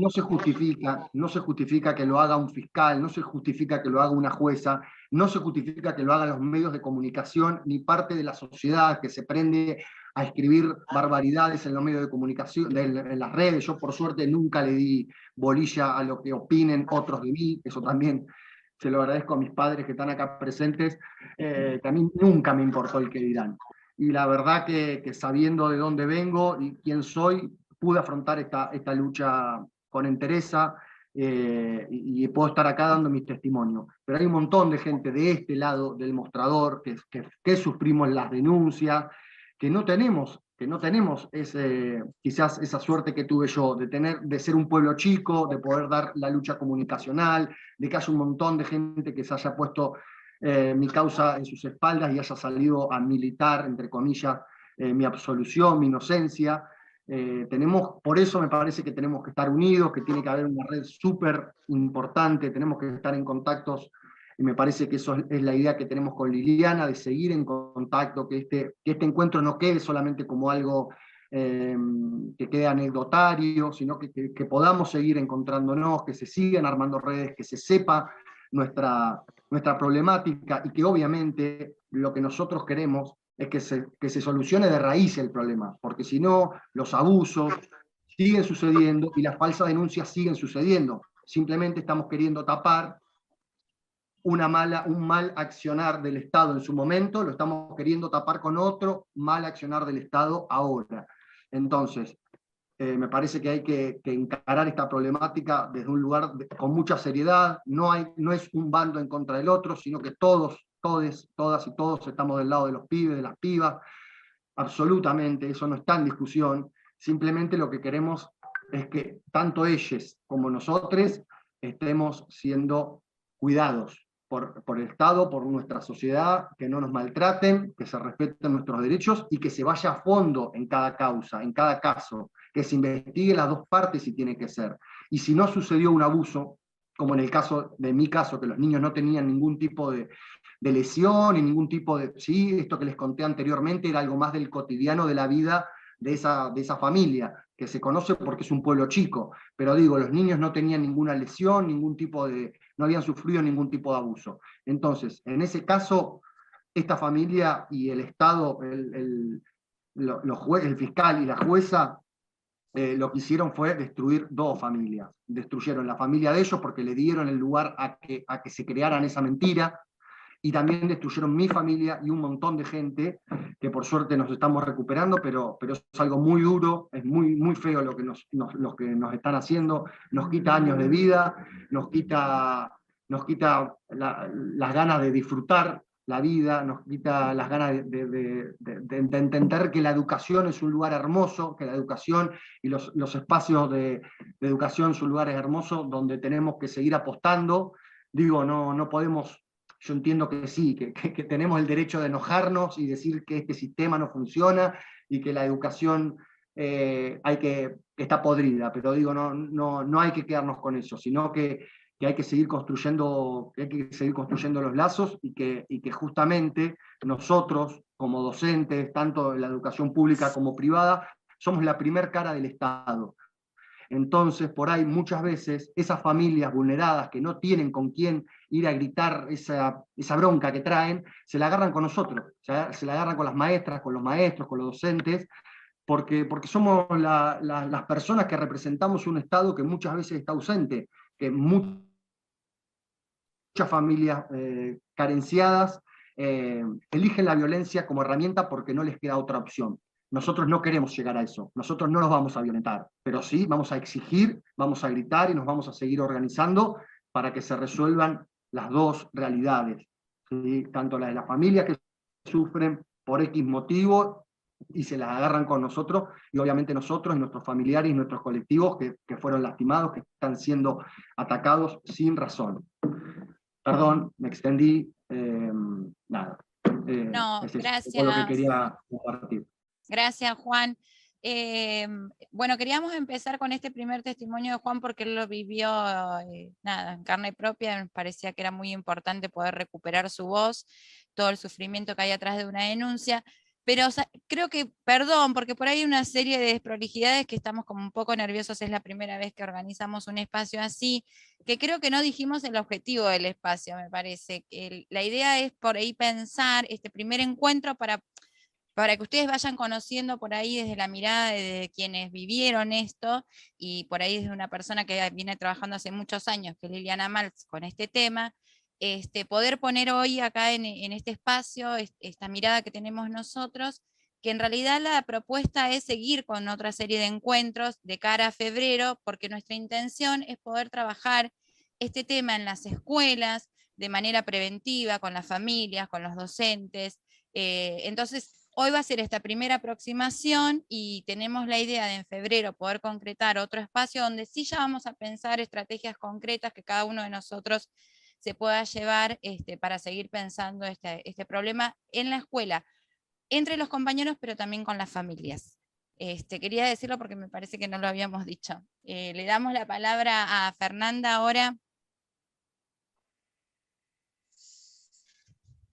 C: se justifica que lo haga un fiscal, no se justifica que lo haga una jueza, no se justifica que lo hagan los medios de comunicación, ni parte de la sociedad que se prende a escribir barbaridades en los medios de comunicación, en las redes. Yo por suerte nunca le di bolilla a lo que opinen otros de mí, eso también se lo agradezco a mis padres que están acá presentes, que a mí nunca me importó el que dirán. Y la verdad que sabiendo de dónde vengo y quién soy, pude afrontar esta lucha con entereza, y puedo estar acá dando mis testimonios. Pero hay un montón de gente de este lado del mostrador que sufrimos las denuncias, que no tenemos quizás esa suerte que tuve yo, de ser un pueblo chico, de poder dar la lucha comunicacional, de que haya un montón de gente que se haya puesto mi causa en sus espaldas y haya salido a militar, entre comillas, mi absolución, mi inocencia. Por eso me parece que tenemos que estar unidos, que tiene que haber una red súper importante, tenemos que estar en contactos, y me parece que eso es la idea que tenemos con Liliana, de seguir en contacto, que este encuentro no quede solamente como algo que quede anecdotario, sino que podamos seguir encontrándonos, que se sigan armando redes, que se sepa nuestra problemática, y que obviamente lo que nosotros queremos es que se solucione de raíz el problema, porque si no, los abusos siguen sucediendo y las falsas denuncias siguen sucediendo. Simplemente estamos queriendo tapar un mal accionar del Estado en su momento, lo estamos queriendo tapar con otro mal accionar del Estado ahora. Entonces, me parece que hay que encarar esta problemática desde un lugar con mucha seriedad. No es un bando en contra del otro, sino que todas y todos estamos del lado de los pibes, de las pibas. Absolutamente, eso no está en discusión. Simplemente lo que queremos es que tanto ellos como nosotros estemos siendo cuidados por el Estado, por nuestra sociedad, que no nos maltraten, que se respeten nuestros derechos y que se vaya a fondo en cada causa, en cada caso, que se investigue las dos partes si tiene que ser. Y si no sucedió un abuso, como en el caso de mi caso, que los niños no tenían ningún tipo de lesión y ningún tipo de... Sí, esto que les conté anteriormente era algo más del cotidiano de la vida de esa familia, que se conoce porque es un pueblo chico, pero digo, los niños no tenían ninguna lesión, no habían sufrido ningún tipo de abuso. Entonces, en ese caso, esta familia y el Estado, el fiscal y la jueza, lo que hicieron fue destruir dos familias. Destruyeron la familia de ellos porque le dieron el lugar a que se crearan esa mentira, y también destruyeron mi familia y un montón de gente, que por suerte nos estamos recuperando, pero es algo muy duro, es muy, muy feo lo que nos están haciendo, nos quita años de vida, nos quita las ganas de disfrutar la vida, nos quita las ganas de entender que la educación es un lugar hermoso, que la educación y los espacios de educación son lugares hermosos donde tenemos que seguir apostando. Digo, no podemos... Yo entiendo que sí, que tenemos el derecho de enojarnos y decir que este sistema no funciona y que la educación está podrida, pero digo, no hay que quedarnos con eso, sino que hay que seguir construyendo los lazos, y que justamente nosotros, como docentes, tanto en la educación pública como privada, somos la primer cara del Estado. Entonces, por ahí muchas veces esas familias vulneradas que no tienen con quién ir a gritar esa bronca que traen, se la agarran con nosotros, se la agarran con las maestras, con los maestros, con los docentes, porque somos las personas que representamos un Estado que muchas veces está ausente, que muchas familias carenciadas eligen la violencia como herramienta porque no les queda otra opción. Nosotros no queremos llegar a eso, nosotros no nos vamos a violentar, pero sí vamos a exigir, vamos a gritar y nos vamos a seguir organizando para que se resuelvan las dos realidades, ¿sí? Tanto la de las familias que sufren por X motivo y se las agarran con nosotros, y obviamente nosotros y nuestros familiares y nuestros colectivos que fueron lastimados, que están siendo atacados sin razón. Perdón, me extendí, nada.
B: No,
C: Es eso,
B: gracias.
C: es lo que quería compartir.
B: Gracias, Juan. Bueno, queríamos empezar con este primer testimonio de Juan porque él lo vivió en carne propia. Me parecía que era muy importante poder recuperar su voz, todo el sufrimiento que hay atrás de una denuncia. Pero creo que, perdón, porque por ahí hay una serie de desprolijidades que estamos como un poco nerviosos, es la primera vez que organizamos un espacio así, que creo que no dijimos el objetivo del espacio, me parece. La idea es por ahí pensar este primer encuentro para que ustedes vayan conociendo por ahí desde la mirada de quienes vivieron esto, y por ahí desde una persona que viene trabajando hace muchos años, que es Liliana Maltz, con este tema, poder poner hoy acá en este espacio esta mirada que tenemos nosotros, que en realidad la propuesta es seguir con otra serie de encuentros de cara a febrero, porque nuestra intención es poder trabajar este tema en las escuelas de manera preventiva, con las familias, con los docentes. Entonces, hoy va a ser esta primera aproximación y tenemos la idea de en febrero poder concretar otro espacio donde sí ya vamos a pensar estrategias concretas que cada uno de nosotros se pueda llevar para seguir pensando este problema en la escuela, entre los compañeros, pero también con las familias. Quería decirlo porque me parece que no lo habíamos dicho. Le damos la palabra a Fernanda ahora.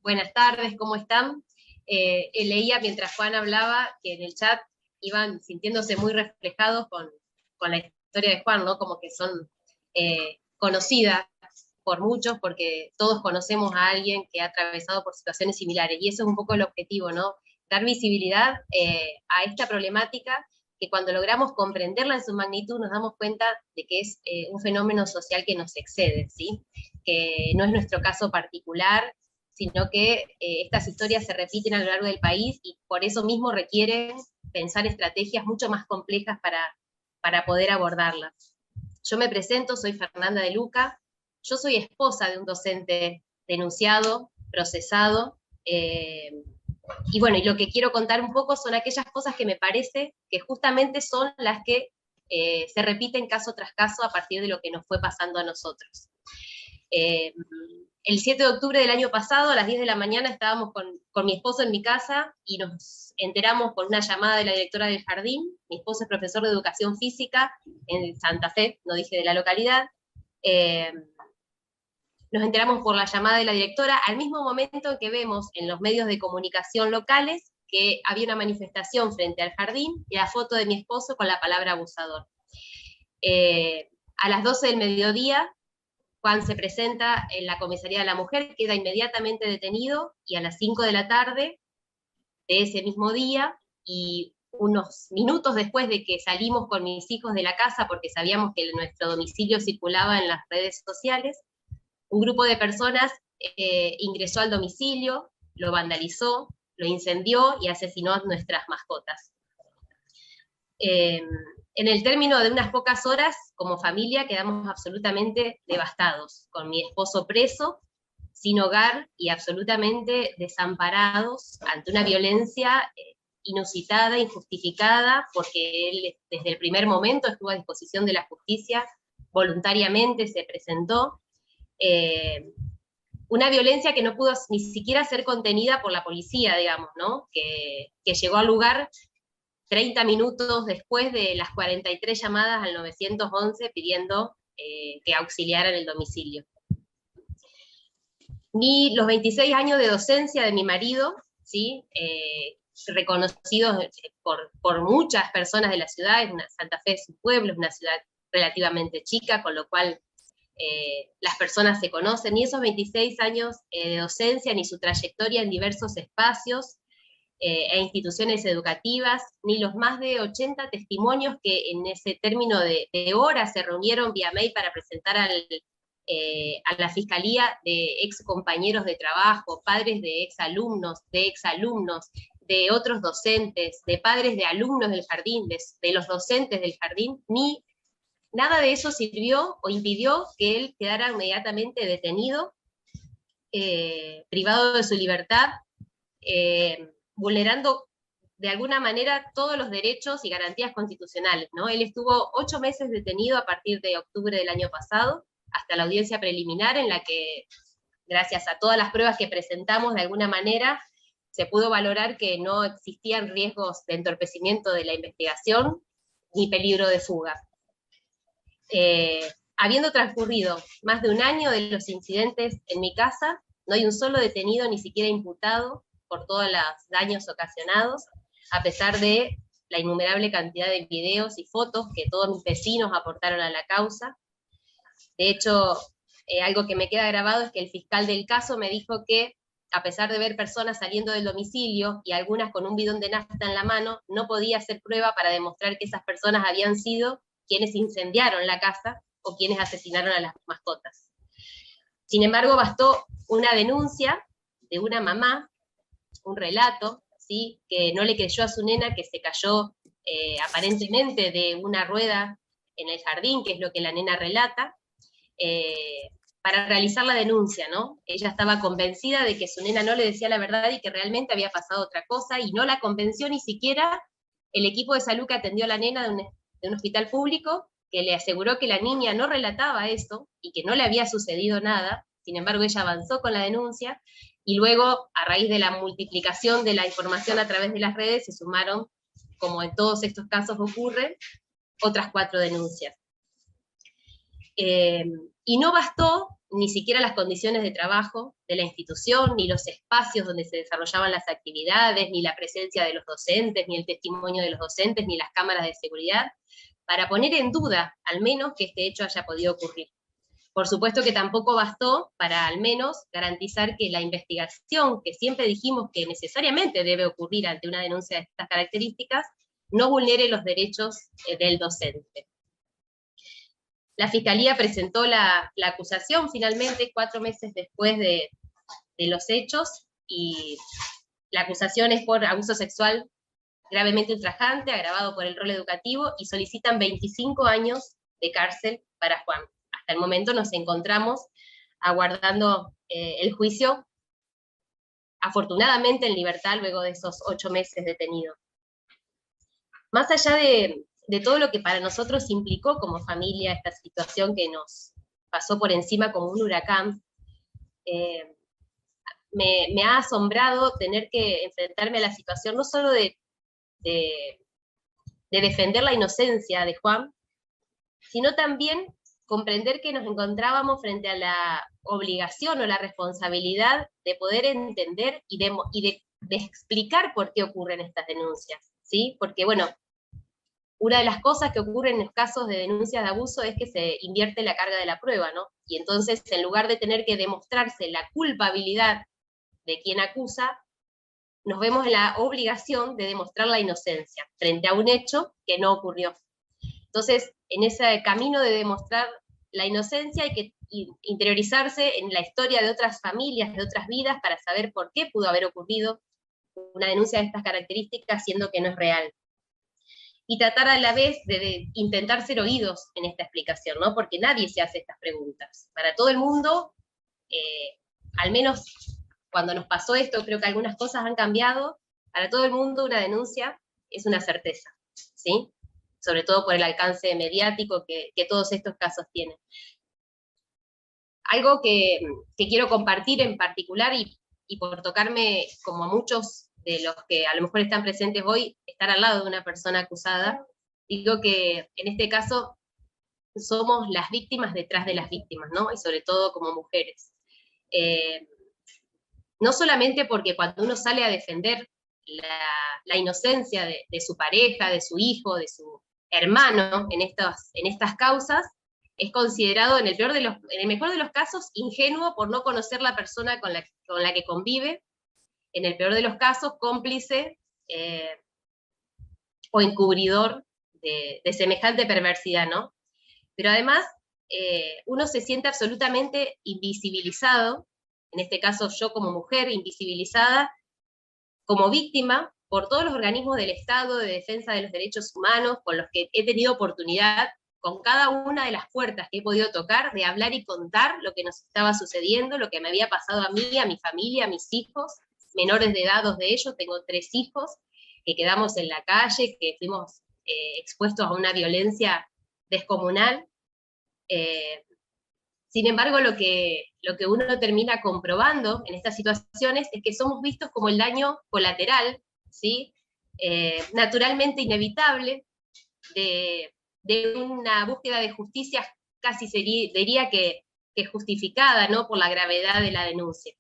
E: Buenas tardes, ¿cómo están? Leía mientras Juan hablaba que en el chat iban sintiéndose muy reflejados con la historia de Juan, ¿no? Como que son conocidas por muchos, porque todos conocemos a alguien que ha atravesado por situaciones similares, y eso es un poco el objetivo, ¿no? Dar visibilidad a esta problemática, que cuando logramos comprenderla en su magnitud nos damos cuenta de que es un fenómeno social que nos excede, ¿sí? Que no es nuestro caso particular, sino que estas historias se repiten a lo largo del país, y por eso mismo requieren pensar estrategias mucho más complejas para poder abordarlas. Yo me presento, soy Fernanda de Luca, yo soy esposa de un docente denunciado, procesado, y bueno, y lo que quiero contar un poco son aquellas cosas que me parece que justamente son las que se repiten caso tras caso a partir de lo que nos fue pasando a nosotros. El 7 de octubre del año pasado, a las 10 de la mañana, estábamos con mi esposo en mi casa, y nos enteramos por una llamada de la directora del jardín. Mi esposo es profesor de educación física en Santa Fe, no dije de la localidad. Nos enteramos por la llamada de la directora, al mismo momento en que vemos en los medios de comunicación locales que había una manifestación frente al jardín, y la foto de mi esposo con la palabra abusador. A las 12 del mediodía, Juan se presenta en la comisaría de la mujer, queda inmediatamente detenido, y a las 5 de la tarde de ese mismo día, y unos minutos después de que salimos con mis hijos de la casa, porque sabíamos que nuestro domicilio circulaba en las redes sociales, un grupo de personas ingresó al domicilio, lo vandalizó, lo incendió y asesinó a nuestras mascotas. En el término de unas pocas horas, como familia, quedamos absolutamente devastados, con mi esposo preso, sin hogar y absolutamente desamparados ante una violencia inusitada, injustificada, porque él desde el primer momento estuvo a disposición de la justicia, voluntariamente se presentó. Una violencia que no pudo ni siquiera ser contenida por la policía, digamos, ¿no? Que llegó al lugar 30 minutos después de las 43 llamadas al 911 pidiendo que auxiliaran el domicilio. Ni los 26 años de docencia de mi marido, ¿sí? Reconocidos por muchas personas de la ciudad, Santa Fe es un pueblo, es una ciudad relativamente chica, con lo cual las personas se conocen, ni esos 26 años de docencia, ni su trayectoria en diversos espacios e instituciones educativas, ni los más de 80 testimonios que en ese término de horas se reunieron vía mail para presentar a la fiscalía, de ex compañeros de trabajo, padres de exalumnos, de otros docentes, de padres de alumnos del jardín, de los docentes del jardín, ni nada de eso sirvió o impidió que él quedara inmediatamente detenido, privado de su libertad, vulnerando de alguna manera todos los derechos y garantías constitucionales, ¿no? Él estuvo 8 meses detenido a partir de octubre del año pasado, hasta la audiencia preliminar, en la que, gracias a todas las pruebas que presentamos, de alguna manera, se pudo valorar que no existían riesgos de entorpecimiento de la investigación, ni peligro de fuga. Habiendo transcurrido más de un año de los incidentes en mi casa, no hay un solo detenido, ni siquiera imputado, por todos los daños ocasionados, a pesar de la innumerable cantidad de videos y fotos que todos mis vecinos aportaron a la causa. De hecho, algo que me queda grabado es que el fiscal del caso me dijo que, a pesar de ver personas saliendo del domicilio, y algunas con un bidón de nafta en la mano, no podía hacer prueba para demostrar que esas personas habían sido quienes incendiaron la casa o quienes asesinaron a las mascotas. Sin embargo, bastó una denuncia de una mamá, un relato, ¿sí? Que no le creyó a su nena, que se cayó aparentemente de una rueda en el jardín, que es lo que la nena relata, para realizar la denuncia, ¿no? Ella estaba convencida de que su nena no le decía la verdad y que realmente había pasado otra cosa, y no la convenció ni siquiera el equipo de salud que atendió a la nena de un hospital público, que le aseguró que la niña no relataba esto y que no le había sucedido nada. Sin embargo, ella avanzó con la denuncia, y luego, a raíz de la multiplicación de la información a través de las redes, se sumaron, como en todos estos casos ocurre, otras 4 denuncias. Y no bastó ni siquiera las condiciones de trabajo de la institución, ni los espacios donde se desarrollaban las actividades, ni la presencia de los docentes, ni el testimonio de los docentes, ni las cámaras de seguridad, para poner en duda, al menos, que este hecho haya podido ocurrir. Por supuesto que tampoco bastó para al menos garantizar que la investigación, que siempre dijimos que necesariamente debe ocurrir ante una denuncia de estas características, no vulnere los derechos del docente. La Fiscalía presentó la acusación finalmente 4 meses después de los hechos, y la acusación es por abuso sexual gravemente ultrajante, agravado por el rol educativo, y solicitan 25 años de cárcel para Juan. Hasta el momento nos encontramos aguardando el juicio, afortunadamente en libertad luego de esos 8 meses detenido. Más allá de todo lo que para nosotros implicó como familia esta situación que nos pasó por encima como un huracán, me ha asombrado tener que enfrentarme a la situación no solo de defender la inocencia de Juan, sino también comprender que nos encontrábamos frente a la obligación o la responsabilidad de poder entender y de explicar por qué ocurren estas denuncias, ¿sí? Porque, bueno, una de las cosas que ocurren en los casos de denuncias de abuso es que se invierte la carga de la prueba, ¿no? Y entonces, en lugar de tener que demostrarse la culpabilidad de quien acusa, nos vemos en la obligación de demostrar la inocencia frente a un hecho que no ocurrió. Entonces, en ese camino de demostrar la inocencia hay que interiorizarse en la historia de otras familias, de otras vidas, para saber por qué pudo haber ocurrido una denuncia de estas características siendo que no es real. Y tratar a la vez de intentar ser oídos en esta explicación, ¿no? Porque nadie se hace estas preguntas. Para todo el mundo, al menos cuando nos pasó esto, creo que algunas cosas han cambiado. Para todo el mundo una denuncia es una certeza, ¿sí? Sobre todo por el alcance mediático que todos estos casos tienen. Algo que quiero compartir en particular, y por tocarme, como muchos de los que a lo mejor están presentes hoy, estar al lado de una persona acusada, digo que en este caso somos las víctimas detrás de las víctimas, ¿no? Y sobre todo como mujeres. No solamente porque cuando uno sale a defender la inocencia de su pareja, de su hijo, de su hermano en estas causas, es considerado en el mejor de los casos ingenuo por no conocer la persona con la que convive, en el peor de los casos cómplice o encubridor de semejante perversidad, ¿no? Pero además uno se siente absolutamente invisibilizado, en este caso yo como mujer invisibilizada, como víctima por todos los organismos del Estado de defensa de los derechos humanos con los que he tenido oportunidad, con cada una de las puertas que he podido tocar, de hablar y contar lo que nos estaba sucediendo, lo que me había pasado a mí, a mi familia, a mis hijos, menores de edad, 2 de ellos, tengo 3 hijos, que quedamos en la calle, que fuimos expuestos a una violencia descomunal. Sin embargo, lo que uno termina comprobando en estas situaciones es que somos vistos como el daño colateral, ¿sí? Naturalmente inevitable, de una búsqueda de justicia casi diría que justificada, ¿no? Por la gravedad de la denuncia.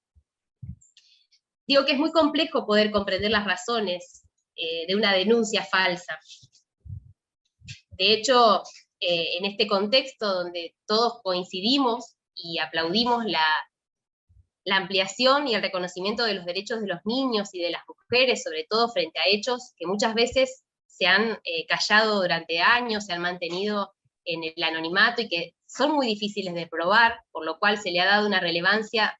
E: Digo que es muy complejo poder comprender las razones de una denuncia falsa. De hecho, en este contexto donde todos coincidimos y aplaudimos la ampliación y el reconocimiento de los derechos de los niños y de las mujeres, sobre todo frente a hechos que muchas veces se han callado durante años, se han mantenido en el anonimato y que son muy difíciles de probar, por lo cual se le ha dado una relevancia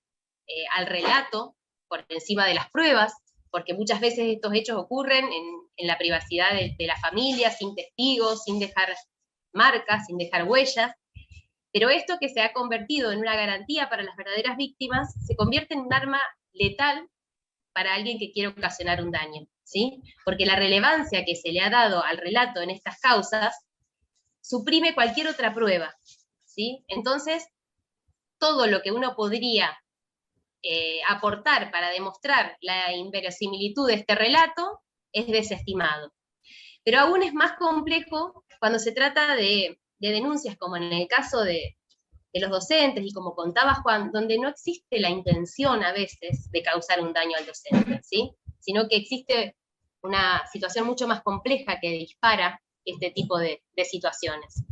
E: al relato por encima de las pruebas, porque muchas veces estos hechos ocurren en la privacidad de la familia, sin testigos, sin dejar marcas, sin dejar huellas, pero esto que se ha convertido en una garantía para las verdaderas víctimas, se convierte en un arma letal para alguien que quiere ocasionar un daño, ¿sí? Porque la relevancia que se le ha dado al relato en estas causas suprime cualquier otra prueba, ¿sí? Entonces, todo lo que uno podría aportar para demostrar la inverosimilitud de este relato es desestimado. Pero aún es más complejo cuando se trata de denuncias, como en el caso de los docentes, y como contaba Juan, donde no existe la intención a veces de causar un daño al docente, ¿sí? Sino que existe una situación mucho más compleja que dispara este tipo de situaciones.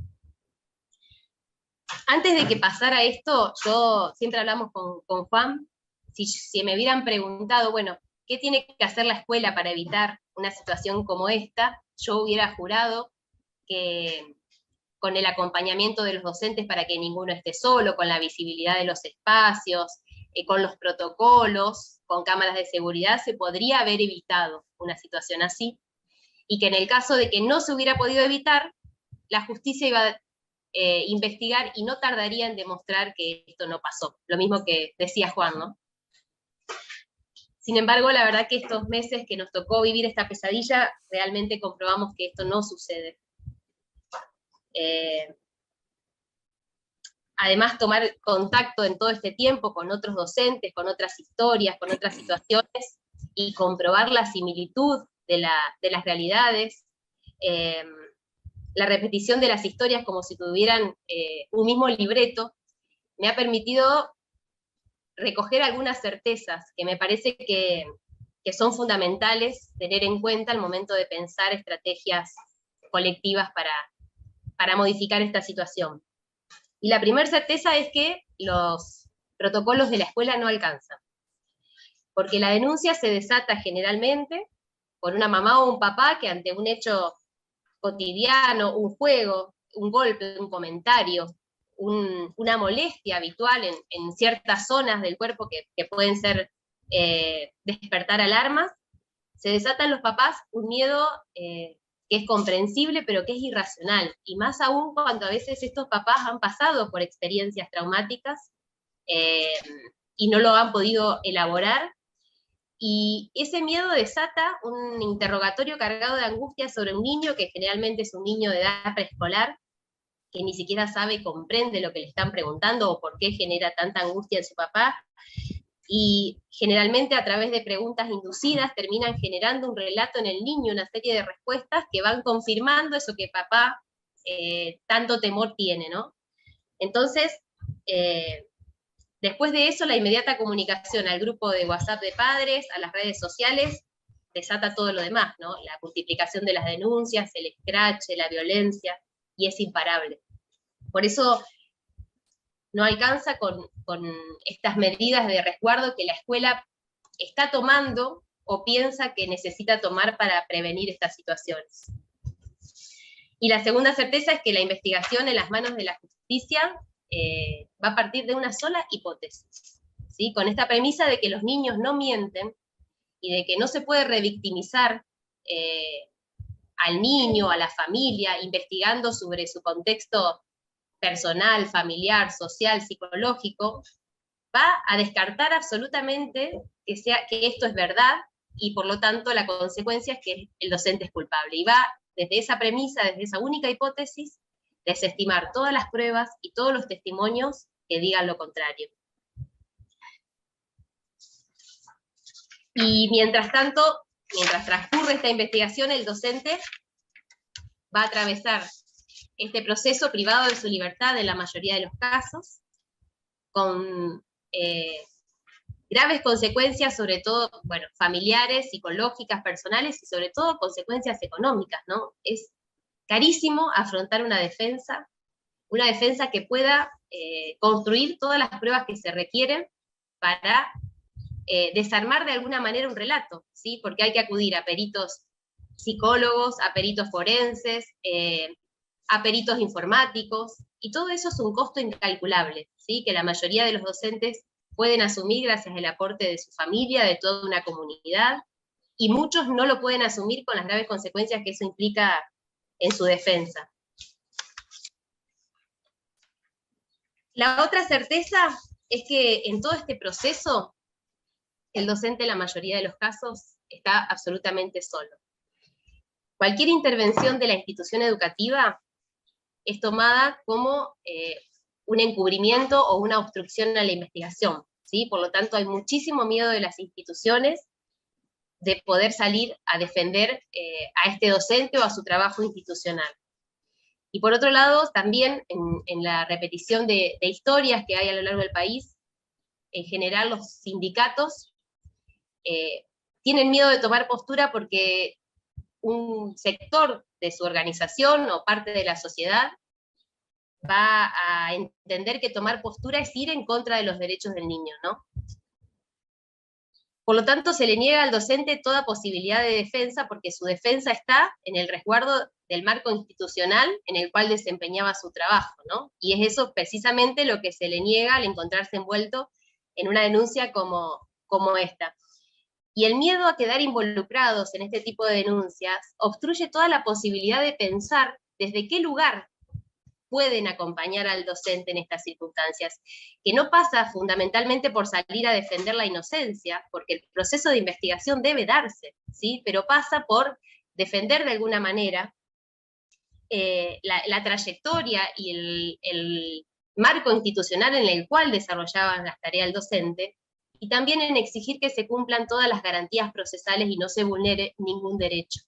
E: Antes de que pasara esto, yo siempre hablamos con Juan, si me hubieran preguntado, bueno, ¿qué tiene que hacer la escuela para evitar una situación como esta? Yo hubiera jurado que con el acompañamiento de los docentes para que ninguno esté solo, con la visibilidad de los espacios, con los protocolos, con cámaras de seguridad, se podría haber evitado una situación así, y que en el caso de que no se hubiera podido evitar, la justicia iba a investigar y no tardaría en demostrar que esto no pasó. Lo mismo que decía Juan, ¿no? Sin embargo, la verdad que estos meses que nos tocó vivir esta pesadilla, realmente comprobamos que esto no sucede. Además, tomar contacto en todo este tiempo con otros docentes, con otras historias, con otras situaciones, y comprobar la similitud de las realidades, la repetición de las historias como si tuvieran un mismo libreto, me ha permitido recoger algunas certezas que me parece que son fundamentales tener en cuenta al momento de pensar estrategias colectivas para modificar esta situación. Y la primera certeza es que los protocolos de la escuela no alcanzan, porque la denuncia se desata generalmente por una mamá o un papá que ante un hecho cotidiano, un juego, un golpe, un comentario, una molestia habitual en ciertas zonas del cuerpo que pueden ser despertar alarmas, se desatan los papás un miedo que es comprensible, pero que es irracional, y más aún cuando a veces estos papás han pasado por experiencias traumáticas y no lo han podido elaborar, y ese miedo desata un interrogatorio cargado de angustia sobre un niño que generalmente es un niño de edad preescolar, que ni siquiera sabe y comprende lo que le están preguntando o por qué genera tanta angustia en su papá, y generalmente a través de preguntas inducidas terminan generando un relato en el niño, una serie de respuestas que van confirmando eso que papá tanto temor tiene, ¿no? Entonces, después de eso, la inmediata comunicación al grupo de WhatsApp de padres, a las redes sociales, desata todo lo demás, ¿no? La multiplicación de las denuncias, el escrache, la violencia, y es imparable. Por eso no alcanza con estas medidas de resguardo que la escuela está tomando o piensa que necesita tomar para prevenir estas situaciones. Y la segunda certeza es que la investigación en las manos de la justicia va a partir de una sola hipótesis, ¿sí? Con esta premisa de que los niños no mienten y de que no se puede revictimizar al niño, a la familia, investigando sobre su contexto personal, familiar, social, psicológico, va a descartar absolutamente que esto es verdad, y por lo tanto la consecuencia es que el docente es culpable, y va desde esa premisa, desde esa única hipótesis, desestimar todas las pruebas y todos los testimonios que digan lo contrario. Y mientras tanto, mientras transcurre esta investigación, el docente va a atravesar este proceso privado de su libertad en la mayoría de los casos, con graves consecuencias, sobre todo, bueno, familiares, psicológicas, personales, y sobre todo consecuencias económicas, ¿no? Es carísimo afrontar una defensa que pueda construir todas las pruebas que se requieren para desarmar de alguna manera un relato, ¿sí? Porque hay que acudir a peritos psicólogos, a peritos forenses, a peritos informáticos, y todo eso es un costo incalculable, ¿sí? Que la mayoría de los docentes pueden asumir gracias al aporte de su familia, de toda una comunidad, y muchos no lo pueden asumir con las graves consecuencias que eso implica en su defensa. La otra certeza es que en todo este proceso, el docente en la mayoría de los casos está absolutamente solo. Cualquier intervención de la institución educativa es tomada como un encubrimiento o una obstrucción a la investigación, ¿sí? Por lo tanto, hay muchísimo miedo de las instituciones de poder salir a defender a este docente o a su trabajo institucional. Y por otro lado, también en la repetición de historias que hay a lo largo del país, en general los sindicatos tienen miedo de tomar postura porque un sector de su organización o parte de la sociedad va a entender que tomar postura es ir en contra de los derechos del niño, ¿no? Por lo tanto, se le niega al docente toda posibilidad de defensa, porque su defensa está en el resguardo del marco institucional en el cual desempeñaba su trabajo, ¿no? Y es eso precisamente lo que se le niega al encontrarse envuelto en una denuncia como esta. Y el miedo a quedar involucrados en este tipo de denuncias obstruye toda la posibilidad de pensar desde qué lugar pueden acompañar al docente en estas circunstancias, que no pasa fundamentalmente por salir a defender la inocencia, porque el proceso de investigación debe darse, ¿sí? Pero pasa por defender de alguna manera la trayectoria y el marco institucional en el cual desarrollaban las tareas del docente, y también en exigir que se cumplan todas las garantías procesales y no se vulnere ningún derecho.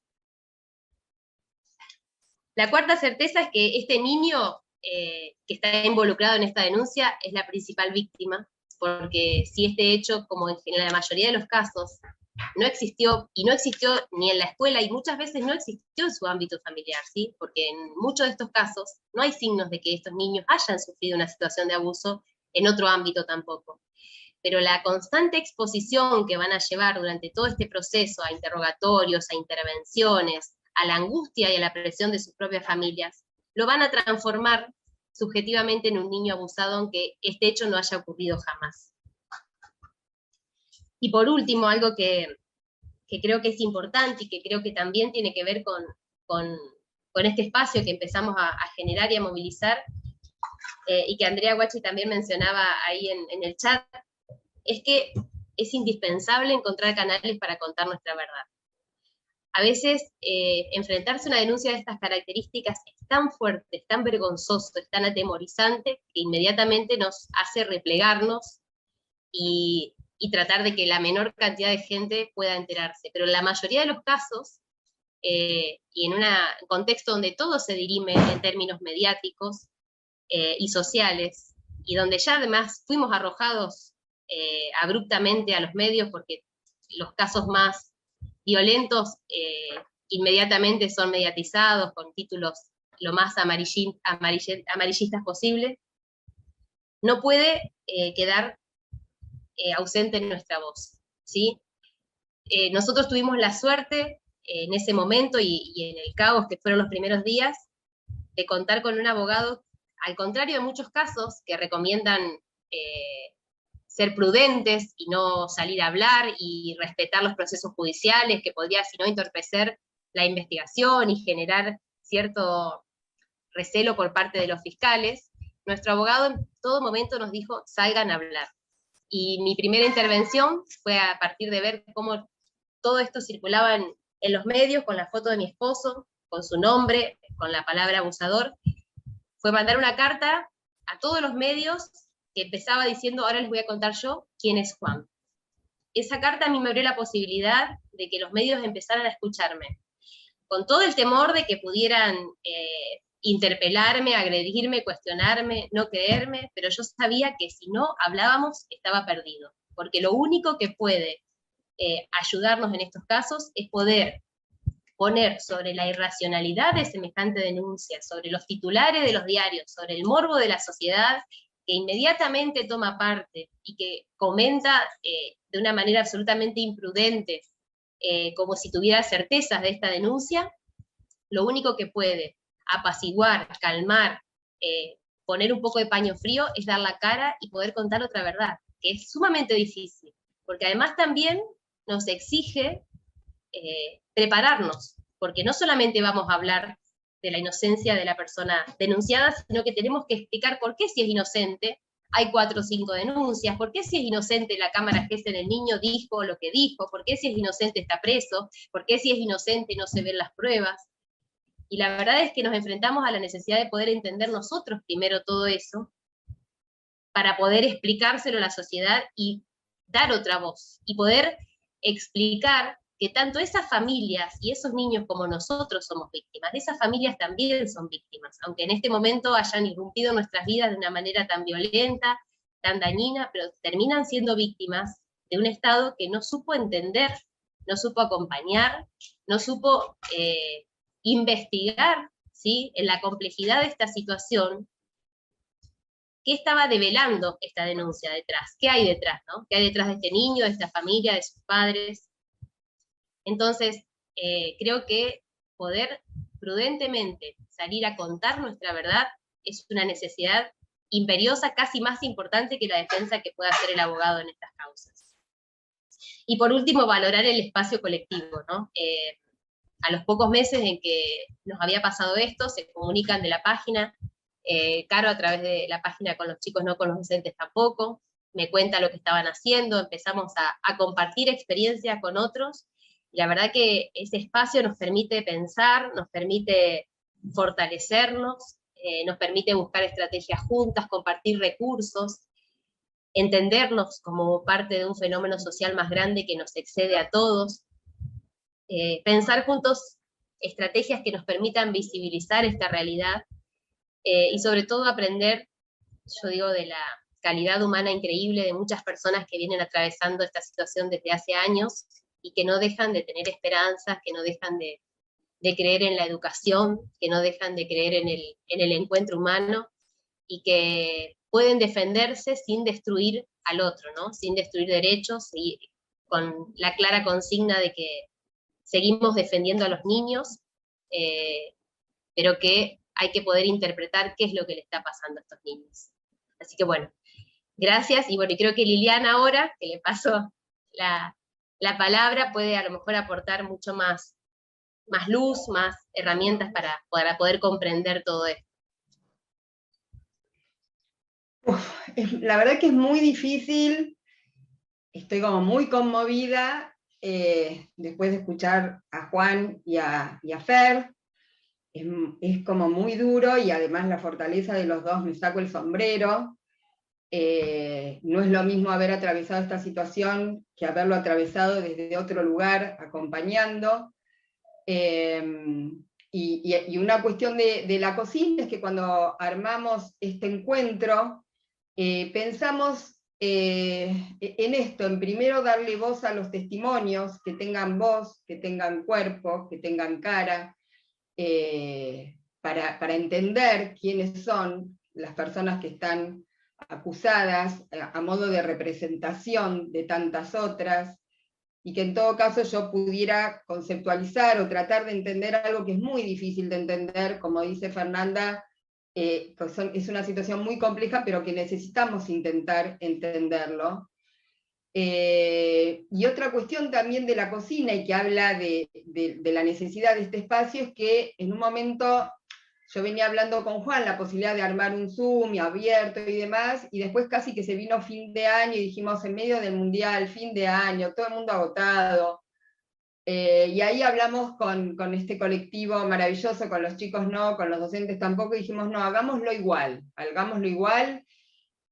E: La cuarta certeza es que este niño que está involucrado en esta denuncia es la principal víctima, porque si este hecho, como en la mayoría de los casos, no existió, y no existió ni en la escuela, y muchas veces no existió en su ámbito familiar, ¿sí? Porque en muchos de estos casos no hay signos de que estos niños hayan sufrido una situación de abuso en otro ámbito tampoco. Pero la constante exposición que van a llevar durante todo este proceso a interrogatorios, a intervenciones, a la angustia y a la presión de sus propias familias, lo van a transformar subjetivamente en un niño abusado, aunque este hecho no haya ocurrido jamás. Y por último, algo que creo que es importante y que creo que también tiene que ver con este espacio que empezamos a generar y a movilizar, y que Andrea Guachi también mencionaba ahí en el chat, es que es indispensable encontrar canales para contar nuestra verdad. A veces enfrentarse a una denuncia de estas características es tan fuerte, es tan vergonzoso, es tan atemorizante, que inmediatamente nos hace replegarnos y tratar de que la menor cantidad de gente pueda enterarse. Pero en la mayoría de los casos, y en un contexto donde todo se dirime en términos mediáticos y sociales, y donde ya además fuimos arrojados abruptamente a los medios, porque los casos más violentos inmediatamente son mediatizados con títulos lo más amarillistas posible, no puede quedar ausente en nuestra voz, ¿sí? Nosotros tuvimos la suerte en ese momento y en el caos que fueron los primeros días, de contar con un abogado, al contrario de muchos casos que recomiendan ser prudentes y no salir a hablar y respetar los procesos judiciales, que podría, si no, entorpecer la investigación y generar cierto recelo por parte de los fiscales. Nuestro abogado en todo momento nos dijo, salgan a hablar. Y mi primera intervención fue a partir de ver cómo todo esto circulaba en los medios, con la foto de mi esposo, con su nombre, con la palabra abusador, fue mandar una carta a todos los medios que empezaba diciendo, ahora les voy a contar yo quién es Juan. Esa carta a mí me abrió la posibilidad de que los medios empezaran a escucharme, con todo el temor de que pudieran interpelarme, agredirme, cuestionarme, no creerme, pero yo sabía que si no hablábamos estaba perdido, porque lo único que puede ayudarnos en estos casos es poder poner sobre la irracionalidad de semejante denuncia, sobre los titulares de los diarios, sobre el morbo de la sociedad, que inmediatamente toma parte y que comenta de una manera absolutamente imprudente, como si tuviera certezas de esta denuncia, lo único que puede apaciguar, calmar, poner un poco de paño frío, es dar la cara y poder contar otra verdad, que es sumamente difícil, porque además también nos exige prepararnos, porque no solamente vamos a hablar de la inocencia de la persona denunciada, sino que tenemos que explicar por qué si es inocente hay 4 o 5 denuncias, por qué si es inocente la cámara GES en el niño dijo lo que dijo, por qué si es inocente está preso, por qué si es inocente no se ven las pruebas. Y la verdad es que nos enfrentamos a la necesidad de poder entender nosotros primero todo eso, para poder explicárselo a la sociedad y dar otra voz, y poder explicar que tanto esas familias y esos niños como nosotros somos víctimas, esas familias también son víctimas, aunque en este momento hayan irrumpido nuestras vidas de una manera tan violenta, tan dañina, pero terminan siendo víctimas de un Estado que no supo entender, no supo acompañar, no supo investigar, ¿sí?, en la complejidad de esta situación, qué estaba develando esta denuncia detrás, qué hay detrás, ¿no? ¿Qué hay detrás de este niño, de esta familia, de sus padres? Entonces, creo que poder prudentemente salir a contar nuestra verdad es una necesidad imperiosa, casi más importante que la defensa que pueda hacer el abogado en estas causas. Y por último, valorar el espacio colectivo, ¿no? A los pocos meses en que nos había pasado esto, se comunican de la página, Caro a través de la página con los chicos, no con los docentes tampoco, me cuenta lo que estaban haciendo, empezamos a compartir experiencias con otros, y la verdad que ese espacio nos permite pensar, nos permite fortalecernos, nos permite buscar estrategias juntas, compartir recursos, entendernos como parte de un fenómeno social más grande que nos excede a todos, pensar juntos estrategias que nos permitan visibilizar esta realidad, y sobre todo aprender, yo digo, de la calidad humana increíble de muchas personas que vienen atravesando esta situación desde hace años, y que no dejan de tener esperanzas, que no dejan de creer en la educación, que no dejan de creer en el encuentro humano, y que pueden defenderse sin destruir al otro, ¿no? Sin destruir derechos, y con la clara consigna de que seguimos defendiendo a los niños, pero que hay que poder interpretar qué es lo que le está pasando a estos niños. Así que bueno, gracias, y bueno, y creo que Liliana ahora, que le paso la palabra, puede a lo mejor aportar mucho más luz, más herramientas para poder comprender todo esto.
D: La verdad que es muy difícil, estoy como muy conmovida después de escuchar a Juan y a Fer, es como muy duro, y además la fortaleza de los dos, me saco el sombrero. No es lo mismo haber atravesado esta situación que haberlo atravesado desde otro lugar, acompañando. Y una cuestión de la cocina es que cuando armamos este encuentro, pensamos en esto, en primero darle voz a los testimonios, que tengan voz, que tengan cuerpo, que tengan cara, para entender quiénes son las personas que están acusadas a modo de representación de tantas otras, y que en todo caso yo pudiera conceptualizar o tratar de entender algo que es muy difícil de entender, como dice Fernanda, es una situación muy compleja, pero que necesitamos intentar entenderlo. Y otra cuestión también de la cocina, y que habla de la necesidad de este espacio, es que en un momento yo venía hablando con Juan la posibilidad de armar un Zoom y abierto y demás, y después casi que se vino fin de año y dijimos, en medio del mundial, fin de año, todo el mundo agotado. Y ahí hablamos con este colectivo maravilloso, con los chicos no, con los docentes tampoco, y dijimos, no, hagámoslo igual,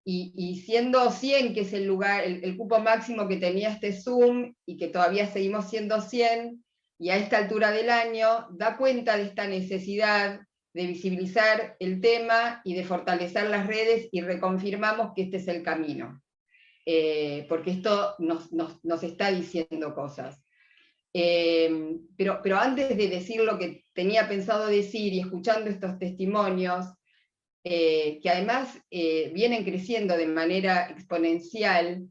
D: y siendo 100, que es el lugar, el cupo máximo que tenía este Zoom, y que todavía seguimos siendo 100, y a esta altura del año, da cuenta de esta necesidad de visibilizar el tema y de fortalecer las redes, y reconfirmamos que este es el camino, porque esto nos está diciendo cosas. Pero antes de decir lo que tenía pensado decir, y escuchando estos testimonios, que además vienen creciendo de manera exponencial,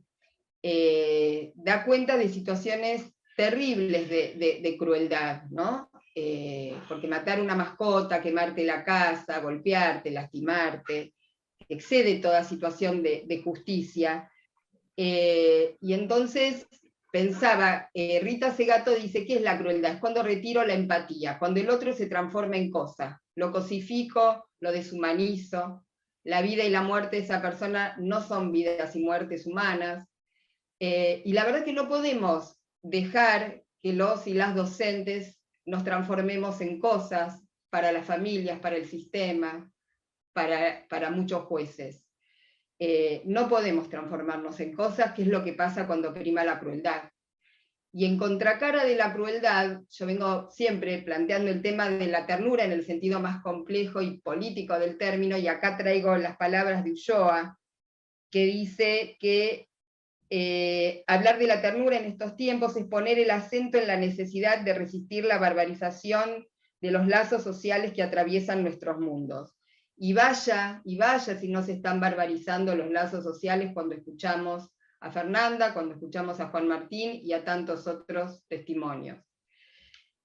D: da cuenta de situaciones terribles de crueldad, ¿no? Porque matar una mascota, quemarte la casa, golpearte, lastimarte, excede toda situación de justicia. Y entonces pensaba, Rita Segato dice, ¿qué es la crueldad? Es cuando retiro la empatía, cuando el otro se transforma en cosa, lo cosifico, lo deshumanizo, la vida y la muerte de esa persona no son vidas y muertes humanas, y la verdad que no podemos dejar que los y las docentes nos transformemos en cosas para las familias, para el sistema, para muchos jueces. No podemos transformarnos en cosas, que es lo que pasa cuando prima la crueldad. Y en contracara de la crueldad, yo vengo siempre planteando el tema de la ternura en el sentido más complejo y político del término, y acá traigo las palabras de Ulloa, que dice que hablar de la ternura en estos tiempos es poner el acento en la necesidad de resistir la barbarización de los lazos sociales que atraviesan nuestros mundos. y vaya si no se están barbarizando los lazos sociales cuando escuchamos a Fernanda, cuando escuchamos a Juan Martín y a tantos otros testimonios.